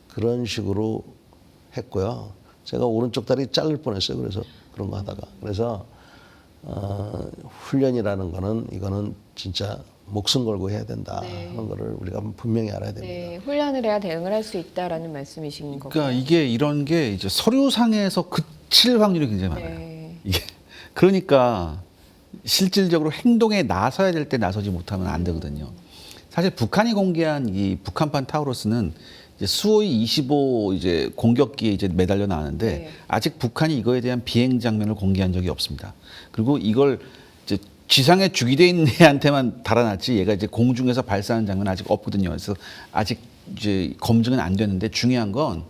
그런 식으로 했고요. 제가 오른쪽 다리 자를 뻔했어요. 그래서 그런 거 하다가 그래서 훈련이라는 거는 이거는 진짜 목숨 걸고 해야 된다 네. 하는 거를 우리가 분명히 알아야 됩니다. 네, 훈련을 해야 대응을 할 수 있다라는 말씀이신 거고. 그러니까 이게 이런 게 이제 서류상에서 그칠 확률이 굉장히 많아요. 네. 이게 그러니까 실질적으로 행동에 나서야 될 때 나서지 못하면 안 되거든요. 사실 북한이 공개한 이 북한판 타우러스는 이제 수호이 25 이제 공격기에 이제 매달려 나왔는데 네. 아직 북한이 이거에 대한 비행 장면을 공개한 적이 없습니다. 그리고 이걸 이제 지상에 주기돼 있는 애한테만 달아놨지 얘가 이제 공중에서 발사하는 장면은 아직 없거든요. 그래서 아직 이제 검증은 안 됐는데 중요한 건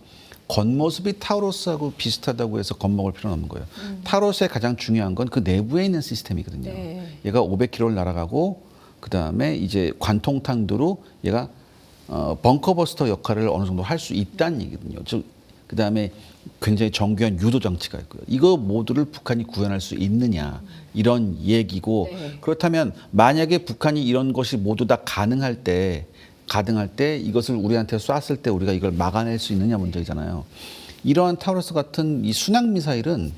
겉모습이 타우러스하고 비슷하다고 해서 겁먹을 필요는 없는 거예요. 타우러스의 가장 중요한 건 그 내부에 있는 시스템이거든요. 네. 얘가 500km를 날아가고 그 다음에 이제 관통탕두로 얘가 벙커버스터 역할을 어느 정도 할 수 있다는 얘기거든요. 그 다음에 굉장히 정교한 유도 장치가 있고요. 이거 모두를 북한이 구현할 수 있느냐 이런 얘기고 네. 그렇다면 만약에 북한이 이런 것이 모두 다 가능할 때 이것을 우리한테 쐈을 때 우리가 이걸 막아낼 수 있느냐 문제잖아요. 이러한 타우러스 같은 이 순항 미사일은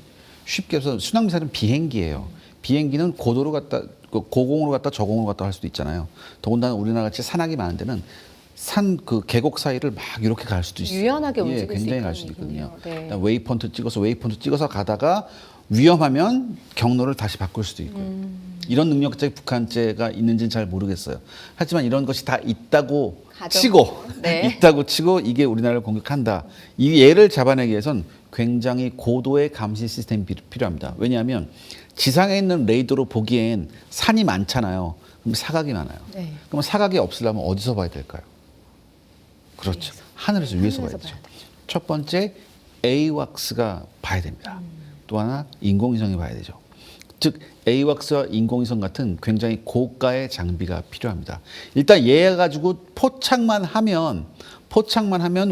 쉽게 해서 순항 미사일은 비행기예요. 비행기는 고도로 갔다 고공으로 갔다 저공으로 갔다 할 수도 있잖아요. 더군다나 우리나라 같이 산악이 많은 데는 산 그 계곡 사이를 막 이렇게 갈 수도 있어요. 유연하게 움직일 수 굉장히 갈 있다는 수도 있거든요. 얘기군요. 네. 그다음에 웨이포인트 찍어서 가다가 위험하면 경로를 다시 바꿀 수도 있고요. 이런 능력자의 북한제가 있는지는 잘 모르겠어요. 하지만 이런 것이 다 있다고 가정. 치고 네. 있다고 치고 이게 우리나라를 공격한다. 이 얘를 잡아내기 위해선 굉장히 고도의 감시 시스템이 필요합니다. 왜냐하면 지상에 있는 레이더로 보기엔 산이 많잖아요. 그럼 사각이 많아요. 네. 그럼 사각이 없으려면 어디서 봐야 될까요? 그렇죠. 하늘에서 위에서 봐야 하늘에서 되죠. 봐야 되죠. 첫 번째 AWACS가 봐야 됩니다. 또 하나 인공위성이 봐야 되죠. 즉 AWACS와 인공위성 같은 굉장히 고가의 장비가 필요합니다. 일단 얘 가지고 포착만 하면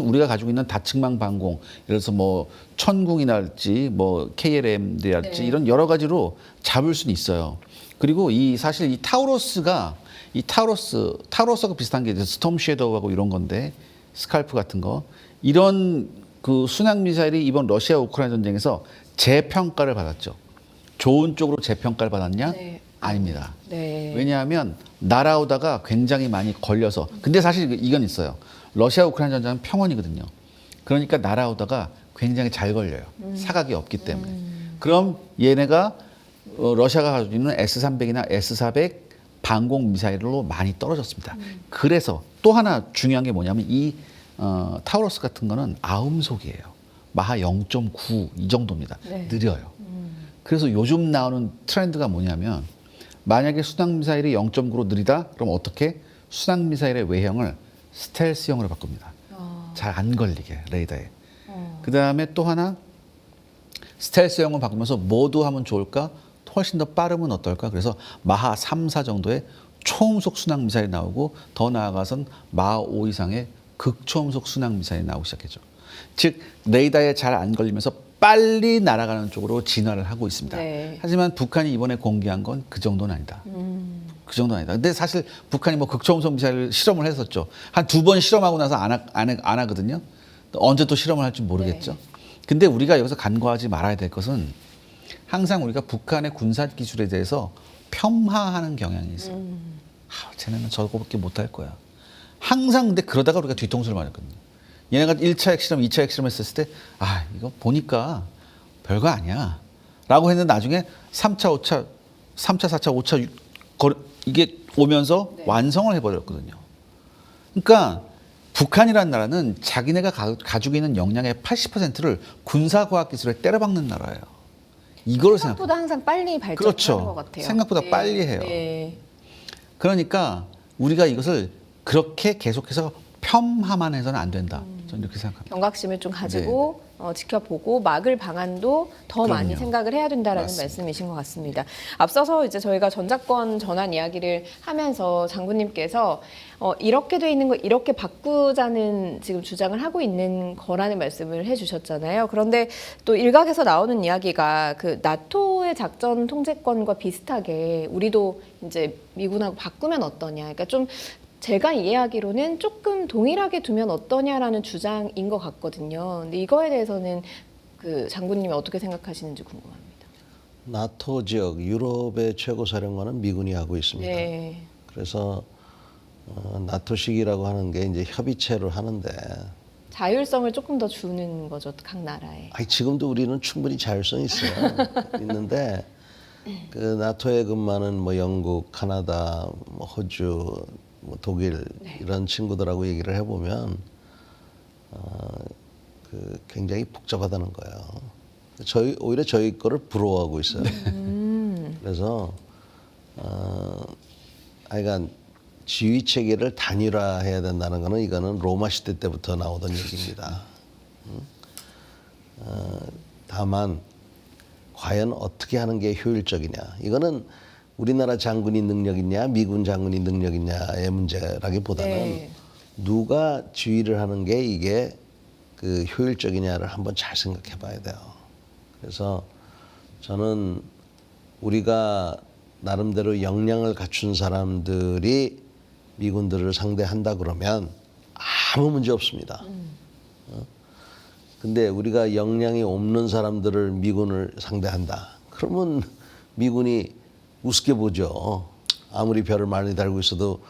우리가 가지고 있는 다측망 방공, 예를 들어서 뭐 천궁이랄지 뭐 KLM이랄지 네. 이런 여러 가지로 잡을 수는 있어요. 그리고 사실 이 타우러스가 비슷한 게 이제 스톰 섀도우하고 이런 건데 스칼프 같은 거 이런 그 순항 미사일이 이번 러시아 우크라이나 전쟁에서 재평가를 받았죠. 좋은 쪽으로 재평가를 받았냐? 네. 아닙니다. 네. 왜냐하면 날아오다가 굉장히 많이 걸려서 근데 사실 이건 있어요. 러시아 우크라이나 전쟁은 평원이거든요. 그러니까 날아오다가 굉장히 잘 걸려요. 사각이 없기 때문에. 그럼 얘네가 러시아가 가지고 있는 S-300이나 S-400 방공 미사일로 많이 떨어졌습니다. 그래서 또 하나 중요한 게 뭐냐면 이 타우러스 같은 거는 아음속이에요. 마하 0.9 이 정도입니다. 네. 느려요. 그래서 요즘 나오는 트렌드가 뭐냐면 만약에 순항미사일이 0.9로 느리다? 그럼 어떻게? 순항미사일의 외형을 스텔스형으로 바꿉니다. 잘 안 걸리게 레이더에. 그 다음에 또 하나 스텔스형을 바꾸면서 뭐도 하면 좋을까? 훨씬 더 빠르면 어떨까? 그래서 마하 3, 4 정도의 초음속 순항미사일이 나오고 더 나아가선 마하 5 이상의 극초음속 순항미사일이 나오기 시작했죠. 즉 레이더에 잘 안 걸리면서 빨리 날아가는 쪽으로 진화를 하고 있습니다. 네. 하지만 북한이 이번에 공개한 건 그 정도는 아니다. 그 정도는 아니다. 근데 사실 북한이 뭐 극초음속 미사일 실험을 했었죠. 한 2번 실험하고 나서 안 하거든요. 언제 또 실험을 할지 모르겠죠. 네. 근데 우리가 여기서 간과하지 말아야 될 것은 항상 우리가 북한의 군사 기술에 대해서 폄하하는 경향이 있어요. 쟤네는 저거밖에 못할 거야. 항상 근데 그러다가 우리가 뒤통수를 맞았거든요. 얘네가 1차 핵실험, 2차 핵실험 했을 때 이거 보니까 별거 아니야 라고 했는데 나중에 3차, 5차, 3차, 4차, 5차 이게 오면서 네. 완성을 해버렸거든요. 그러니까 북한이라는 나라는 자기네가 가지고 있는 역량의 80%를 군사과학기술에 때려박는 나라예요. 이걸 생각. 생각보다 항상 빨리 발전하는 그렇죠. 것 같아요. 생각보다 네. 빨리 해요. 네. 그러니까 우리가 이것을 그렇게 계속해서 폄하만 해서는 안 된다. 저는 이렇게 생각합니다. 경각심을 좀 가지고 지켜보고 막을 방안도 더 많이 그럼요. 생각을 해야 된다라는 맞습니다. 말씀이신 것 같습니다. 앞서서 이제 저희가 전작권 전환 이야기를 하면서 장군님께서 이렇게 돼 있는 거 이렇게 바꾸자는 지금 주장을 하고 있는 거라는 말씀을 해주셨잖아요. 그런데 또 일각에서 나오는 이야기가 그 나토의 작전 통제권과 비슷하게 우리도 이제 미군하고 바꾸면 어떠냐. 그러니까 좀 제가 이해하기로는 조금 동일하게 두면 어떠냐라는 주장인 것 같거든요. 근데 이거에 대해서는 그 장군님이 어떻게 생각하시는지 궁금합니다. 나토 지역 유럽의 최고사령관은 미군이 하고 있습니다. 네. 그래서 나토식이라고 하는 게 이제 협의체를 하는데 자율성을 조금 더 주는 거죠, 각 나라에. 지금도 우리는 충분히 자율성이 있어요. 있는데 그 나토에 근무하는 뭐 영국, 카나다, 뭐 호주, 뭐 독일 이런 친구들하고 얘기를 해보면 그 굉장히 복잡하다는 거예요. 오히려 저희 거를 부러워하고 있어요. 그래서 하여간 지휘 체계를 단일화해야 된다는 거는 이거는 로마 시대 때부터 나오던 얘기입니다. 다만 과연 어떻게 하는 게 효율적이냐 이거는 우리나라 장군이 능력 있냐 미군 장군이 능력 있냐의 문제라기보다는 네. 누가 지휘를 하는 게 이게 그 효율적이냐를 한번 잘 생각해 봐야 돼요. 그래서 저는 우리가 나름대로 역량을 갖춘 사람들이 미군들을 상대한다 그러면 아무 문제 없습니다. 근데 우리가 역량이 없는 사람들을 미군을 상대한다. 그러면 미군이 우습게 보죠. 아무리 별을 많이 달고 있어도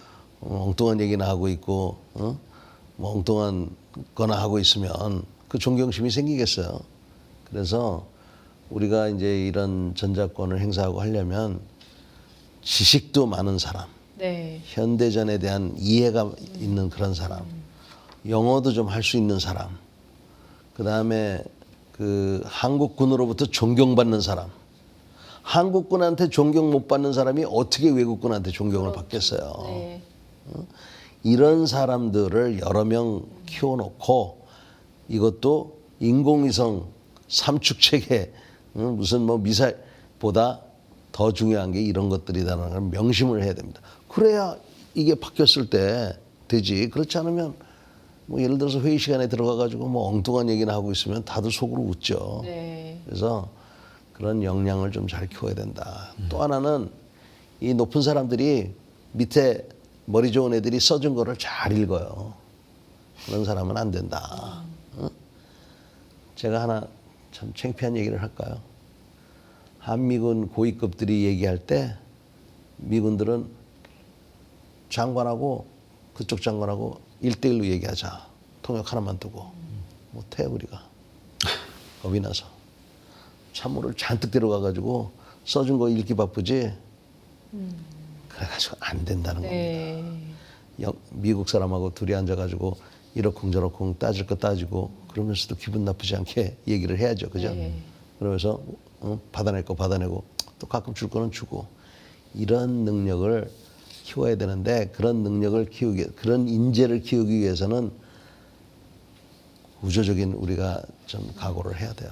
엉뚱한 얘기나 하고 있고 뭐 엉뚱한 거나 하고 있으면 그 존경심이 생기겠어요. 그래서 우리가 이제 이런 전작권을 행사하고 하려면 지식도 많은 사람, 네. 현대전에 대한 이해가 있는 그런 사람, 영어도 좀 할 수 있는 사람, 그 다음에 그 한국군으로부터 존경받는 사람. 한국군한테 존경 못 받는 사람이 어떻게 외국군한테 존경을 받겠어요. 네. 이런 사람들을 여러 명 키워놓고 이것도 인공위성 삼축체계 무슨 뭐 미사일보다 더 중요한 게 이런 것들이라는 걸 명심을 해야 됩니다. 그래야 이게 바뀌었을 때 되지. 그렇지 않으면 뭐 예를 들어서 회의 시간에 들어가 가지고 뭐 엉뚱한 얘기나 하고 있으면 다들 속으로 웃죠. 네. 그래서 그런 역량을 좀 잘 키워야 된다. 또 하나는 이 높은 사람들이 밑에 머리 좋은 애들이 써준 거를 잘 읽어요. 그런 사람은 안 된다. 제가 하나 참 창피한 얘기를 할까요? 한미군 고위급들이 얘기할 때 미군들은 장관하고 그쪽 장관하고 1대1로 얘기하자. 통역 하나만 두고. 못해 우리가. 겁이 나서. 참모를 잔뜩 데려가가지고 써준 거 읽기 바쁘지. 그래가지고 안 된다는 네. 겁니다. 미국 사람하고 둘이 앉아가지고 이러쿵저러쿵 따질 거 따지고 그러면서도 기분 나쁘지 않게 얘기를 해야죠. 그죠? 네. 그러면서 받아낼 거 받아내고 또 가끔 줄 거는 주고 이런 능력을 키워야 되는데 그런 능력을 그런 인재를 키우기 위해서는 우조적인 우리가 좀 각오를 해야 돼요.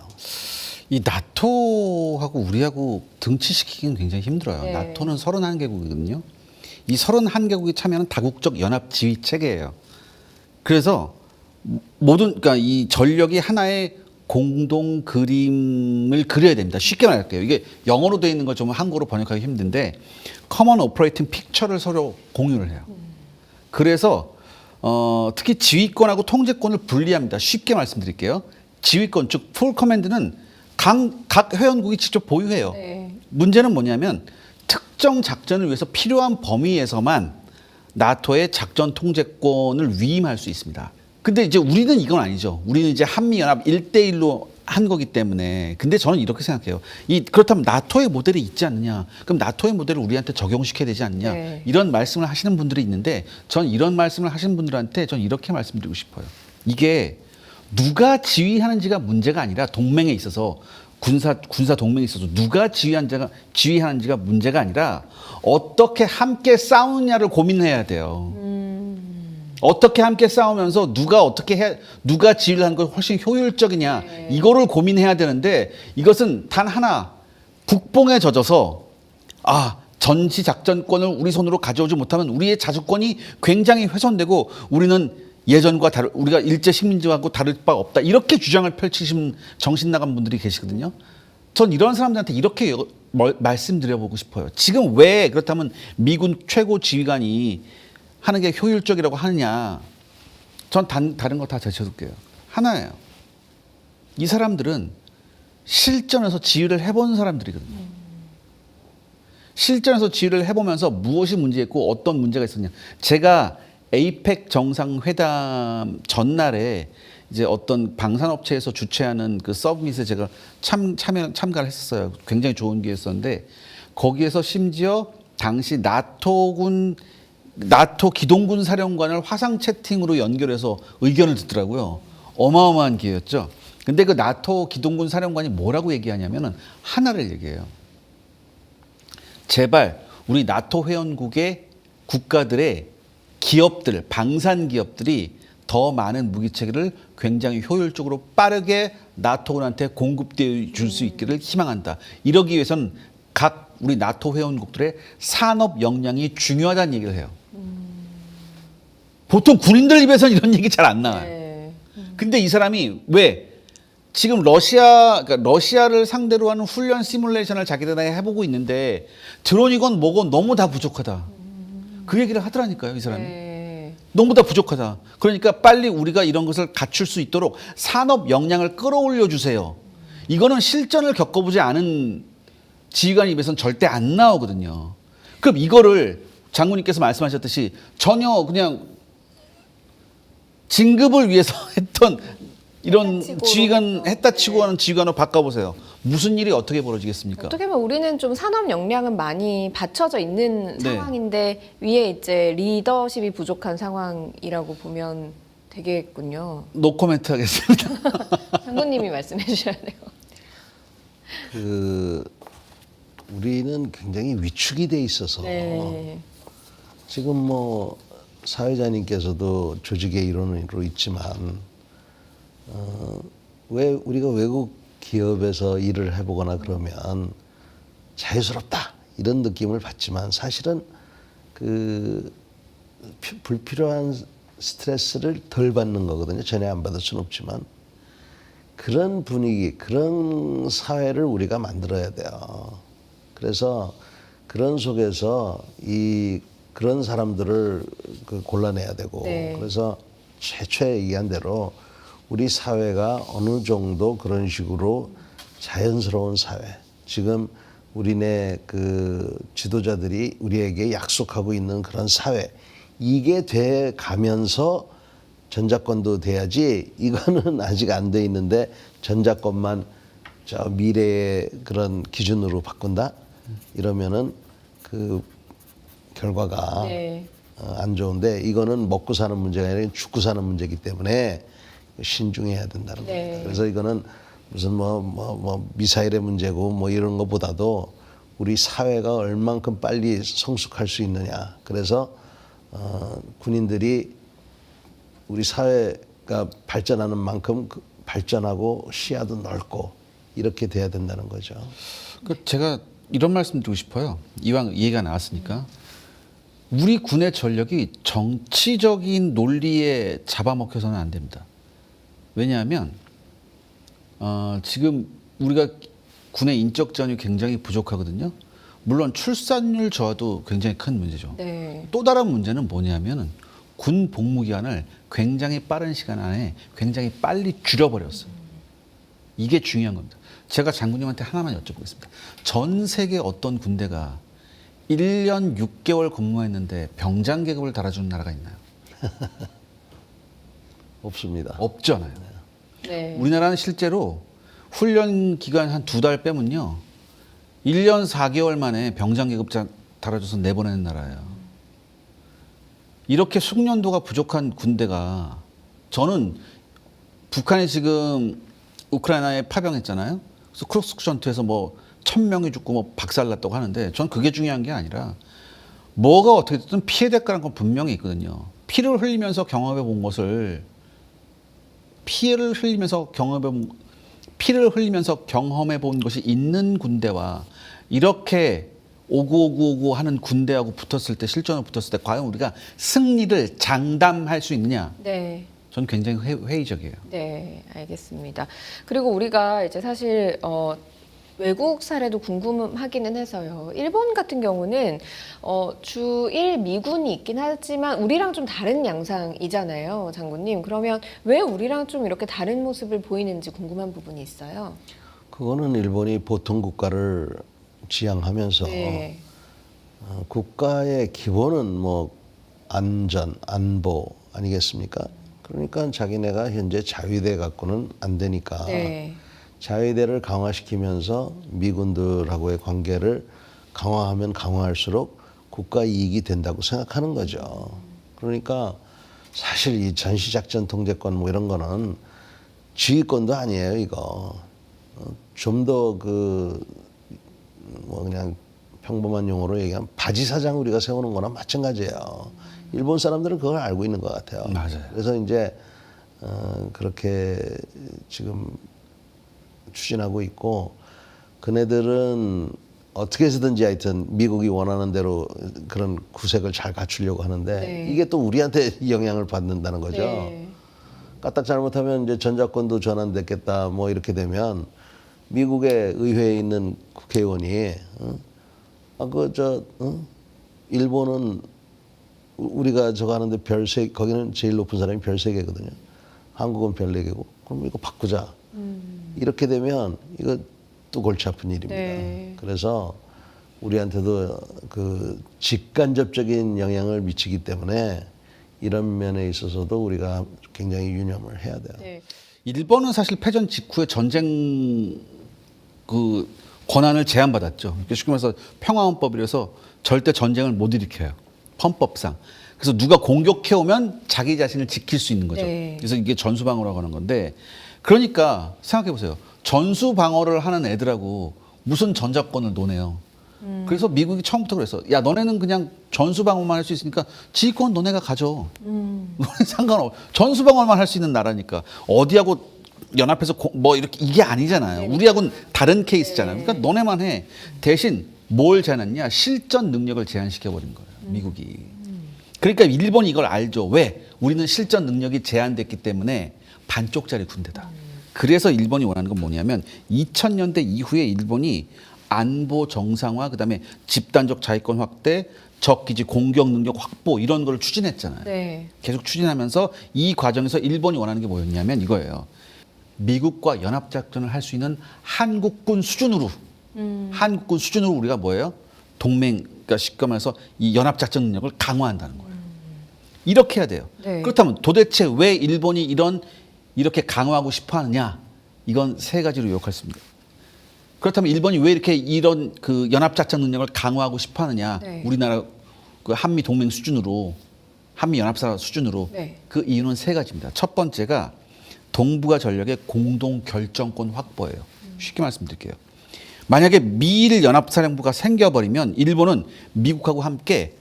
이 나토하고 우리하고 등치시키기는 굉장히 힘들어요. 네. 나토는 31개국이거든요. 이 31개국이 참여하는 다국적 연합 지휘 체계예요. 그래서 그러니까 이 전력이 하나의 공동 그림을 그려야 됩니다. 쉽게 말할게요. 이게 영어로 되어 있는 걸 좀 한국어로 번역하기 힘든데 커먼 오퍼레이팅 픽처를 서로 공유를 해요. 그래서 특히 지휘권하고 통제권을 분리합니다. 쉽게 말씀드릴게요. 지휘권 즉 풀 커맨드는 각 회원국이 직접 보유해요. 네. 문제는 뭐냐면 특정 작전을 위해서 필요한 범위에서만 나토의 작전 통제권을 위임할 수 있습니다. 근데 이제 우리는 이건 아니죠. 우리는 이제 한미연합 1대1로 한 거기 때문에. 근데 저는 이렇게 생각해요. 그렇다면 나토의 모델이 있지 않느냐. 그럼 나토의 모델을 우리한테 적용시켜야 되지 않느냐. 네. 이런 말씀을 하시는 분들이 있는데 전 이런 말씀을 하시는 분들한테 전 이렇게 말씀드리고 싶어요. 이게 누가 지휘하는지가 문제가 아니라 동맹에 있어서 군사 동맹에 있어서 누가 지휘하는지가 문제가 아니라 어떻게 함께 싸우느냐를 고민해야 돼요. 어떻게 함께 싸우면서 누가 지휘를 하는 걸 훨씬 효율적이냐 네. 이거를 고민해야 되는데 이것은 단 하나 국뽕에 젖어서 전시 작전권을 우리 손으로 가져오지 못하면 우리의 자주권이 굉장히 훼손되고 우리는 우리가 일제 식민지하고 다를 바 없다 이렇게 주장을 펼치신 정신 나간 분들이 계시거든요. 전 이런 사람들한테 이렇게 말씀드려보고 싶어요. 지금 왜 그렇다면 미군 최고 지휘관이 하는 게 효율적이라고 하느냐. 전 다른 거 다 제쳐둘게요. 하나예요. 이 사람들은 실전에서 지휘를 해본 사람들이거든요. 실전에서 지휘를 해보면서 무엇이 문제였고 어떤 문제가 있었냐. 제가 에이펙 정상회담 전날에 이제 어떤 방산업체에서 주최하는 그 서브밋에 제가 참가를 했었어요. 굉장히 좋은 기회였었는데 거기에서 심지어 당시 나토 기동군 사령관을 화상 채팅으로 연결해서 의견을 듣더라고요. 어마어마한 기회였죠. 근데 그 나토 기동군 사령관이 뭐라고 얘기하냐면은 하나를 얘기해요. 제발 우리 나토 회원국의 국가들의 기업들, 방산 기업들이 더 많은 무기 체계를 굉장히 효율적으로 빠르게 나토군한테 공급되어 줄 수 있기를 희망한다. 이러기 위해서는 각 우리 나토 회원국들의 산업 역량이 중요하다는 얘기를 해요. 보통 군인들 입에서는 이런 얘기 잘 안 나와요. 네. 근데 이 사람이 왜 지금 러시아를 상대로 하는 훈련 시뮬레이션을 자기들이 해보고 있는데 드론이건 뭐건 너무 다 부족하다. 그 얘기를 하더라니까요, 이 사람이. 네. 너무 다 부족하다. 그러니까 빨리 우리가 이런 것을 갖출 수 있도록 산업 역량을 끌어올려 주세요. 이거는 실전을 겪어보지 않은 지휘관 입에서는 절대 안 나오거든요. 그럼 이거를 장군님께서 말씀하셨듯이 전혀 그냥 진급을 위해서 했던 이런 지휘관 했다 치고 하는 지휘관으로 바꿔보세요. 무슨 일이 어떻게 벌어지겠습니까? 어떻게 보면 우리는 좀 산업 역량은 많이 받쳐져 있는 네. 상황인데 위에 이제 리더십이 부족한 상황이라고 보면 되겠군요. 노코멘트 하겠습니다. 장군님이 말씀해 주셔야 돼요. 우리는 굉장히 위축이 돼 있어서 네. 지금 뭐 사회자님께서도 조직의 일원으로 있지만 왜 우리가 외국 기업에서 일을 해보거나 그러면 자유스럽다 이런 느낌을 받지만 사실은 그 불필요한 스트레스를 덜 받는 거거든요. 전혀 안 받을 수는 없지만 그런 분위기, 그런 사회를 우리가 만들어야 돼요. 그래서 그런 속에서 그런 사람들을 골라내야 되고 네. 그래서 최초에 얘기한 대로 우리 사회가 어느 정도 그런 식으로 자연스러운 사회. 지금 우리네 그 지도자들이 우리에게 약속하고 있는 그런 사회. 이게 돼 가면서 전작권도 돼야지 이거는 아직 안 돼 있는데 전작권만 저 미래의 그런 기준으로 바꾼다? 이러면은 그 결과가 네. 안 좋은데 이거는 먹고 사는 문제가 아니라 죽고 사는 문제이기 때문에 신중해야 된다는 네. 겁니다. 그래서 이거는 무슨 미사일의 문제고 뭐 이런 것보다도 우리 사회가 얼만큼 빨리 성숙할 수 있느냐. 그래서 군인들이 우리 사회가 발전하는 만큼 발전하고 시야도 넓고 이렇게 돼야 된다는 거죠. 제가 이런 말씀 드리고 싶어요. 이왕 얘기가 나왔으니까. 우리 군의 전력이 정치적인 논리에 잡아먹혀서는 안 됩니다. 왜냐하면 지금 우리가 군의 인적 자원이 굉장히 부족하거든요. 물론 출산율 저하도 굉장히 큰 문제죠. 네. 또 다른 문제는 뭐냐면은 군 복무 기간을 굉장히 빠른 시간 안에 굉장히 빨리 줄여버렸어요. 이게 중요한 겁니다. 제가 장군님한테 하나만 여쭤보겠습니다. 전 세계 어떤 군대가 1년 6개월 근무했는데 병장 계급을 달아주는 나라가 있나요? 없습니다. 없잖아요. 네. 우리나라는 실제로 훈련 기간 한 2달 빼면요. 1년 4개월 만에 병장 계급 달아줘서 내보내는 나라예요. 이렇게 숙련도가 부족한 군대가 저는 북한이 지금 우크라이나에 파병했잖아요. 그래서 크루스크 전투에서 뭐 1000명이 죽고 뭐 박살났다고 하는데 전 그게 중요한 게 아니라 뭐가 어떻게 됐든 피해 대가라는 건 분명히 있거든요. 피를 흘리면서 경험해 본 것을 피를 흘리면서 경험해 본 것이 있는 군대와 이렇게 오구오구오구 하는 군대하고 붙었을 때 실전으로 붙었을 때 과연 우리가 승리를 장담할 수 있느냐? 네. 저는 굉장히 회의적이에요. 네, 알겠습니다. 그리고 우리가 이제 사실 외국 사례도 궁금하기는 해서요. 일본 같은 경우는 주1 미군이 있긴 하지만 우리랑 좀 다른 양상이잖아요, 장군님. 그러면 왜 우리랑 좀 이렇게 다른 모습을 보이는지 궁금한 부분이 있어요. 그거는 일본이 보통 국가를 지향하면서 네. 국가의 기본은 뭐 안전, 안보 아니겠습니까? 그러니까 자기네가 현재 자위대 갖고는 안 되니까 네. 자위대를 강화시키면서 미군들하고의 관계를 강화하면 강화할수록 국가 이익이 된다고 생각하는 거죠. 그러니까 사실 이 전시작전 통제권 뭐 이런 거는 지휘권도 아니에요, 이거. 좀 더 뭐 그냥 평범한 용어로 얘기하면 바지사장 우리가 세우는 거나 마찬가지예요. 일본 사람들은 그걸 알고 있는 것 같아요. 맞아요. 그래서 이제 그렇게 지금 추진하고 있고 그네들은 어떻게 해서든지 하여튼 미국이 원하는 대로 그런 구색을 잘 갖추려고 하는데 네. 이게 또 우리한테 영향을 받는다는 거죠. 네. 까딱 잘못하면 이제 전자권도 전환됐겠다 뭐 이렇게 되면 미국의 의회에 있는 국회의원이 일본은 우리가 저거 하는데 거기는 제일 높은 사람이 별 3개거든요. 한국은 별 4개고 그럼 이거 바꾸자. 이렇게 되면 이거 또 골치 아픈 일입니다. 네. 그래서 우리한테도 그 직간접적인 영향을 미치기 때문에 이런 면에 있어서도 우리가 굉장히 유념을 해야 돼요. 네. 일본은 사실 패전 직후에 전쟁 그 권한을 제한받았죠. 쉽게 말해서 평화헌법이라서 절대 전쟁을 못 일으켜요. 헌법상. 그래서 누가 공격해 오면 자기 자신을 지킬 수 있는 거죠. 네. 그래서 이게 전수방어라고 하는 건데 그러니까 생각해 보세요. 전수방어를 하는 애들하고 무슨 전자권을 노네요. 그래서 미국이 처음부터 그랬어. 야, 너네는 그냥 전수방어만 할 수 있으니까 지휘권 너네가 가져. 상관없어. 전수방어만 할 수 있는 나라니까. 어디하고 연합해서 뭐 이렇게 이게 아니잖아요. 네. 우리하고는 다른 케이스잖아요. 그러니까 너네만 해. 대신 뭘 제한했냐? 실전 능력을 제한시켜버린 거예요. 미국이. 그러니까 일본이 이걸 알죠. 왜? 우리는 실전 능력이 제한됐기 때문에 반쪽짜리 군대다. 그래서 일본이 원하는 건 뭐냐면 2000년대 이후에 일본이 안보 정상화, 그다음에 집단적 자위권 확대, 적기지 공격 능력 확보 이런 걸 추진했잖아요. 네. 계속 추진하면서 이 과정에서 일본이 원하는 게 뭐였냐면 이거예요. 미국과 연합작전을 할 수 있는 한국군 수준으로 우리가 뭐예요? 동맹, 그러니까 쉽게 말해서 이 연합작전 능력을 강화한다는 거예요. 이렇게 해야 돼요. 네. 그렇다면 도대체 왜 일본이 이렇게 강화하고 싶어 하느냐? 이건 3가지로 요약할 수 있습니다. 그렇다면 일본이 왜 이렇게 이런 그 연합작전 능력을 강화하고 싶어 하느냐? 네. 우리나라 그 한미 동맹 수준으로 한미 연합사 수준으로 네. 그 이유는 세 가지입니다. 첫 번째가 동북아 전략의 공동 결정권 확보예요. 쉽게 말씀드릴게요. 만약에 미일 연합사령부가 생겨버리면 일본은 미국하고 함께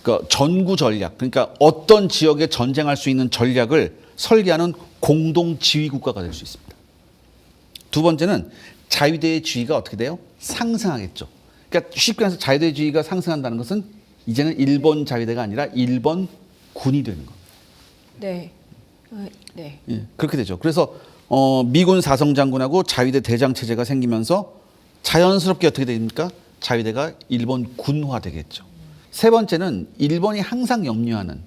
그 전구 전략, 그러니까 어떤 지역에 전쟁할 수 있는 전략을 설계하는 공동 지휘 국가가 될 수 있습니다. 두 번째는 자위대의 지위가 어떻게 돼요? 상승하겠죠. 그러니까 쉽게 말해서 자위대의 지위가 상승한다는 것은 이제는 일본 자위대가 아니라 일본 군이 되는 겁니다. 네. 네. 예, 그렇게 되죠. 그래서 미군 사성장군하고 자위대 대장 체제가 생기면서 자연스럽게 어떻게 됩니까? 자위대가 일본 군화 되겠죠. 세 번째는 일본이 항상 염려하는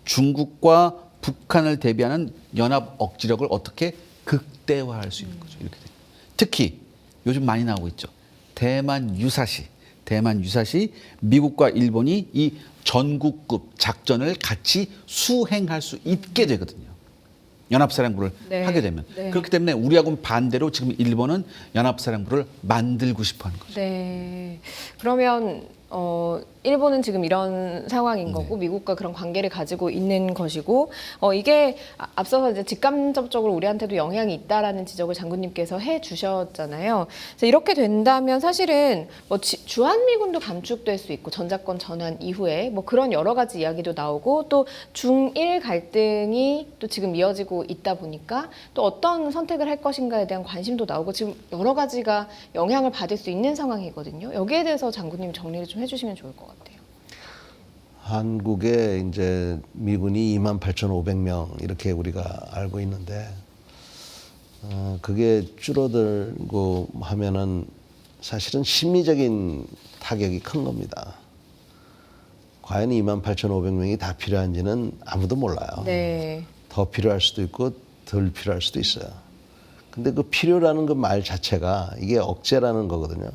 중국과 북한을 대비하는 연합 억지력을 어떻게 극대화할 수 있는 거죠. 이렇게 되죠. 특히 요즘 많이 나오고 있죠. 대만 유사시 미국과 일본이 이 전국급 작전을 같이 수행할 수 있게 되거든요. 연합사령부를 네. 하게 되면. 네. 그렇기 때문에 우리하고는 반대로 지금 일본은 연합사령부를 만들고 싶어 하는 거죠. 네. 그러면 일본은 지금 이런 상황인 거고 미국과 그런 관계를 가지고 있는 것이고 이게 앞서서 이제 직간접적으로 우리한테도 영향이 있다라는 지적을 장군님께서 해주셨잖아요. 그래서 이렇게 된다면 사실은 뭐 주한미군도 감축될 수 있고 전자권 전환 이후에 뭐 그런 여러 가지 이야기도 나오고 또 중일 갈등이 또 지금 이어지고 있다 보니까 또 어떤 선택을 할 것인가에 대한 관심도 나오고 지금 여러 가지가 영향을 받을 수 있는 상황이거든요. 여기에 대해서 장군님 정리를 좀 해주시면 좋을 것 같아요. 한국에 이제 미군이 28,500명 이렇게 우리가 알고 있는데 그게 줄어들고 하면은 사실은 심리적인 타격이 큰 겁니다. 과연 28,500명이 다 필요한지는 아무도 몰라요. 네. 더 필요할 수도 있고 덜 필요할 수도 있어요. 근데 그 필요라는 그 말 자체가 이게 억제라는 거거든요.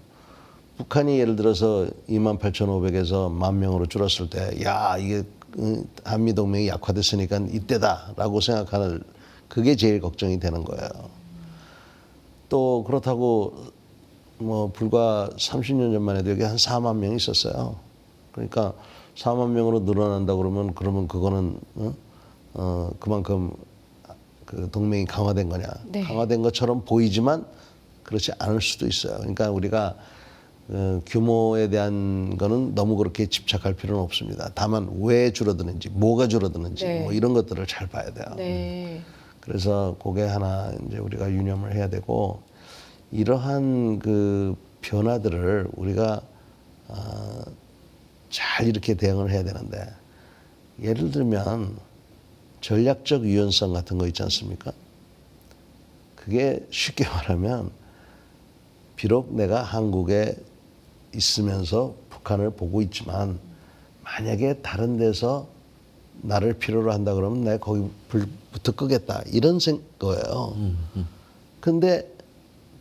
북한이 예를 들어서 28,500에서 10,000명으로 줄었을 때, 야, 이게 한미동맹이 약화됐으니까 이때다라고 생각하는 그게 제일 걱정이 되는 거예요. 또 그렇다고 뭐 불과 30년 전만 해도 여기 한 4만 명이 있었어요. 그러니까 4만 명으로 늘어난다 그러면 그거는 그만큼 그 동맹이 강화된 거냐? 네. 강화된 것처럼 보이지만 그렇지 않을 수도 있어요. 그러니까 우리가 규모에 대한 거는 너무 그렇게 집착할 필요는 없습니다. 다만 왜 줄어드는지, 뭐가 줄어드는지 네. 뭐 이런 것들을 잘 봐야 돼요. 네. 그래서 그게 하나 이제 우리가 유념을 해야 되고 이러한 그 변화들을 우리가 잘 이렇게 대응을 해야 되는데 예를 들면 전략적 유연성 같은 거 있지 않습니까? 그게 쉽게 말하면 비록 내가 한국에 있으면서 북한을 보고 있지만 만약에 다른 데서 나를 필요로 한다 그러면 내가 거기 불부터 끄겠다 이런 거예요. 근데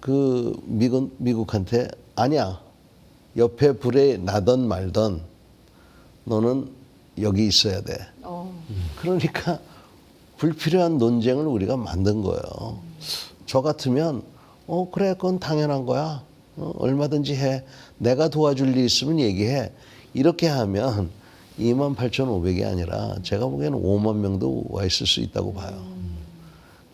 그 미국한테 아니야. 옆에 불에 나던 말던 너는 여기 있어야 돼. 그러니까 불필요한 논쟁을 우리가 만든 거예요. 저 같으면 그래 그건 당연한 거야. 얼마든지 해. 내가 도와줄 일 있으면 얘기해. 이렇게 하면 28,500이 아니라 제가 보기에는 5만 명도 와 있을 수 있다고 봐요.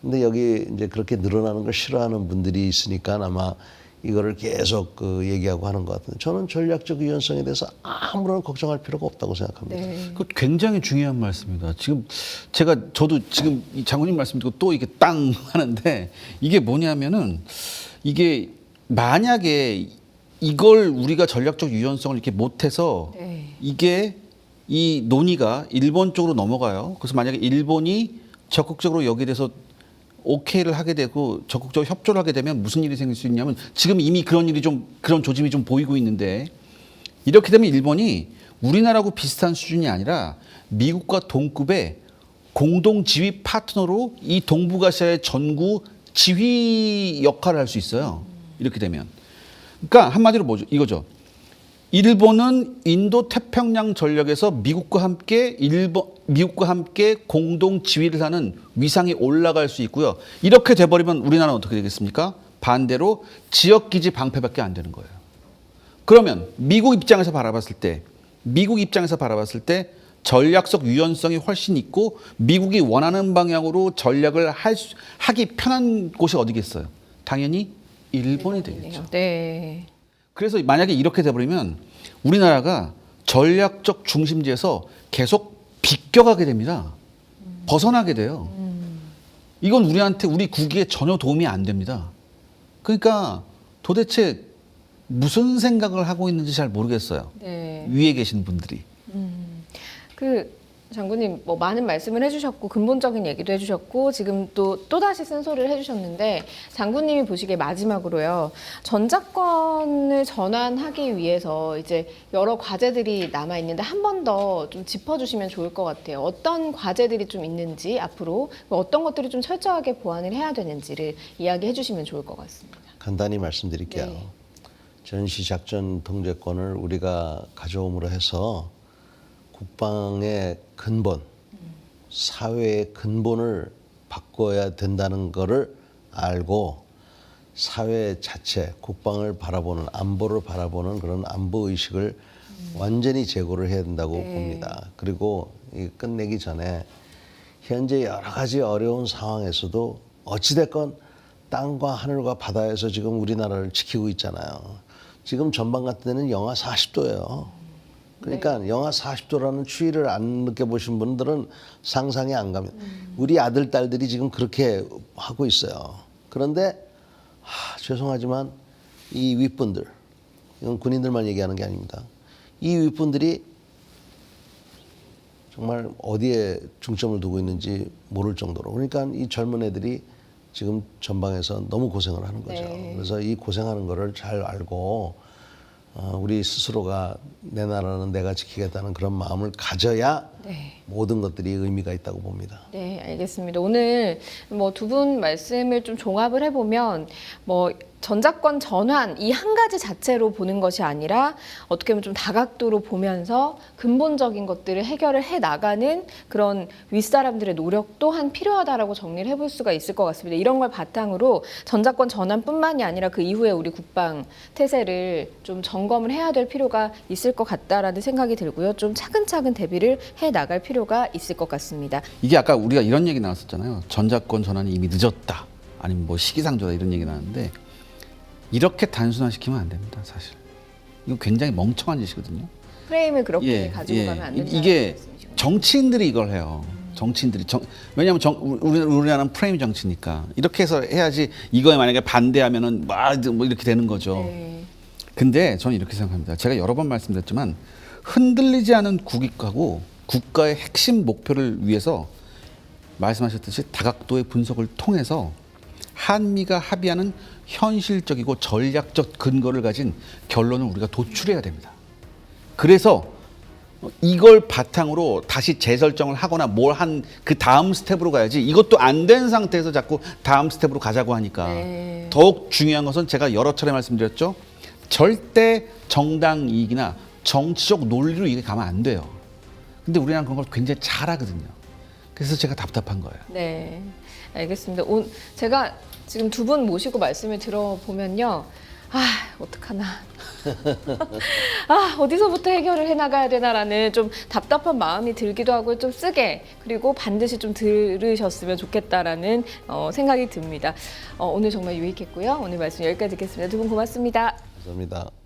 근데 여기 이제 그렇게 늘어나는 걸 싫어하는 분들이 있으니까 아마 이거를 계속 얘기하고 하는 것 같은데 저는 전략적 유연성에 대해서 아무런 걱정할 필요가 없다고 생각합니다. 네. 그 굉장히 중요한 말씀입니다. 지금 저도 지금 이 장군님 말씀 듣고 또 이게 땅 하는데 이게 뭐냐면은 이게 만약에 이걸 우리가 전략적 유연성을 이렇게 못해서 네. 이게 이 논의가 일본 쪽으로 넘어가요. 그래서 만약에 일본이 적극적으로 여기에 대해서 오케이를 하게 되고 적극적으로 협조를 하게 되면 무슨 일이 생길 수 있냐면 지금 이미 그런 일이 그런 조짐이 좀 보이고 있는데 이렇게 되면 일본이 우리나라하고 비슷한 수준이 아니라 미국과 동급의 공동 지휘 파트너로 이 동북아시아의 전구 지휘 역할을 할 수 있어요. 이렇게 되면. 그러니까 한마디로 뭐죠? 이거죠. 일본은 인도 태평양 전력에서 미국과 함께 공동 지휘를 하는 위상이 올라갈 수 있고요. 이렇게 돼버리면 우리나라는 어떻게 되겠습니까? 반대로 지역 기지 방패밖에 안 되는 거예요. 그러면 미국 입장에서 바라봤을 때 전략적 유연성이 훨씬 있고 미국이 원하는 방향으로 전략을 하기 편한 곳이 어디겠어요? 당연히 일본이 되겠죠. 네. 그래서 만약에 이렇게 돼버리면 우리나라가 전략적 중심지에서 계속 비껴가게 됩니다. 벗어나게 돼요. 이건 우리한테 우리 국익에 전혀 도움이 안 됩니다. 그러니까 도대체 무슨 생각을 하고 있는지 잘 모르겠어요. 네. 위에 계신 분들이. 그 장군님 뭐 많은 말씀을 해주셨고 근본적인 얘기도 해주셨고 지금 또다시 쓴소리를 해주셨는데 장군님이 보시기에 마지막으로요. 전작권을 전환하기 위해서 이제 여러 과제들이 남아 있는데 한 번 더 좀 짚어주시면 좋을 것 같아요. 어떤 과제들이 좀 있는지 앞으로 어떤 것들이 좀 철저하게 보완을 해야 되는지를 이야기해 주시면 좋을 것 같습니다. 간단히 말씀드릴게요. 네. 전시작전 통제권을 우리가 가져옴으로 해서 국방의 근본, 사회의 근본을 바꿔야 된다는 것을 알고 사회 자체, 국방을 바라보는, 안보를 바라보는 그런 안보 의식을 완전히 제고를 해야 된다고 봅니다. 그리고 이 끝내기 전에 현재 여러 가지 어려운 상황에서도 어찌됐건 땅과 하늘과 바다에서 지금 우리나라를 지키고 있잖아요. 지금 전방 같은 데는 영하 40도예요. 그러니까 영하 40도라는 추위를 안 느껴보신 분들은 상상이 안 가면 우리 아들, 딸들이 지금 그렇게 하고 있어요. 그런데 죄송하지만 이 윗분들, 이건 군인들만 얘기하는 게 아닙니다. 이 윗분들이 정말 어디에 중점을 두고 있는지 모를 정도로 그러니까 이 젊은 애들이 지금 전방에서 너무 고생을 하는 거죠. 네. 그래서 이 고생하는 거를 잘 알고 우리 스스로가 내 나라는 내가 지키겠다는 그런 마음을 가져야 네. 모든 것들이 의미가 있다고 봅니다. 네, 알겠습니다. 오늘 뭐 두 분 말씀을 좀 종합을 해보면 뭐 전작권 전환 이 한 가지 자체로 보는 것이 아니라 어떻게 보면 좀 다각도로 보면서 근본적인 것들을 해결을 해 나가는 그런 윗사람들의 노력 또한 필요하다라고 정리를 해볼 수가 있을 것 같습니다. 이런 걸 바탕으로 전작권 전환뿐만이 아니라 그 이후에 우리 국방 태세를 좀 점검을 해야 될 필요가 있을 것 같다라는 생각이 들고요. 좀 차근차근 대비를 해 나갈 필요가 있을 것 같습니다. 이게 아까 우리가 이런 얘기 나왔었잖아요. 전작권 전환이 이미 늦었다. 아니면 뭐 시기상조다 이런 얘기 나왔는데 이렇게 단순화시키면 안 됩니다. 사실. 이거 굉장히 멍청한 짓이거든요. 프레임을 그렇게 가지고 가면 안 된다는 이게 말씀이시죠. 정치인들이 이걸 해요. 정치인들이 왜냐하면 우리나라는 프레임 정치니까 이렇게 해서 해야지 이거에 만약에 반대하면은 뭐 이렇게 되는 거죠. 네. 근데 저는 이렇게 생각합니다. 제가 여러 번 말씀드렸지만 흔들리지 않은 국익하고 국가의 핵심 목표를 위해서 말씀하셨듯이 다각도의 분석을 통해서 한미가 합의하는 현실적이고 전략적 근거를 가진 결론을 우리가 도출해야 됩니다. 그래서 이걸 바탕으로 다시 재설정을 하거나 뭘 한 그 다음 스텝으로 가야지 이것도 안 된 상태에서 자꾸 다음 스텝으로 가자고 하니까 네. 더욱 중요한 것은 제가 여러 차례 말씀드렸죠. 절대 정당 이익이나 정치적 논리로 이게 가면 안 돼요. 근데 우리나라는 그런 걸 굉장히 잘하거든요. 그래서 제가 답답한 거예요. 네, 알겠습니다. 제가 지금 두 분 모시고 말씀을 들어보면요. 어떡하나. 어디서부터 해결을 해나가야 되나라는 좀 답답한 마음이 들기도 하고 좀 쓰게 그리고 반드시 좀 들으셨으면 좋겠다라는 생각이 듭니다. 오늘 정말 유익했고요. 오늘 말씀 여기까지 듣겠습니다. 두 분 고맙습니다. 감사합니다.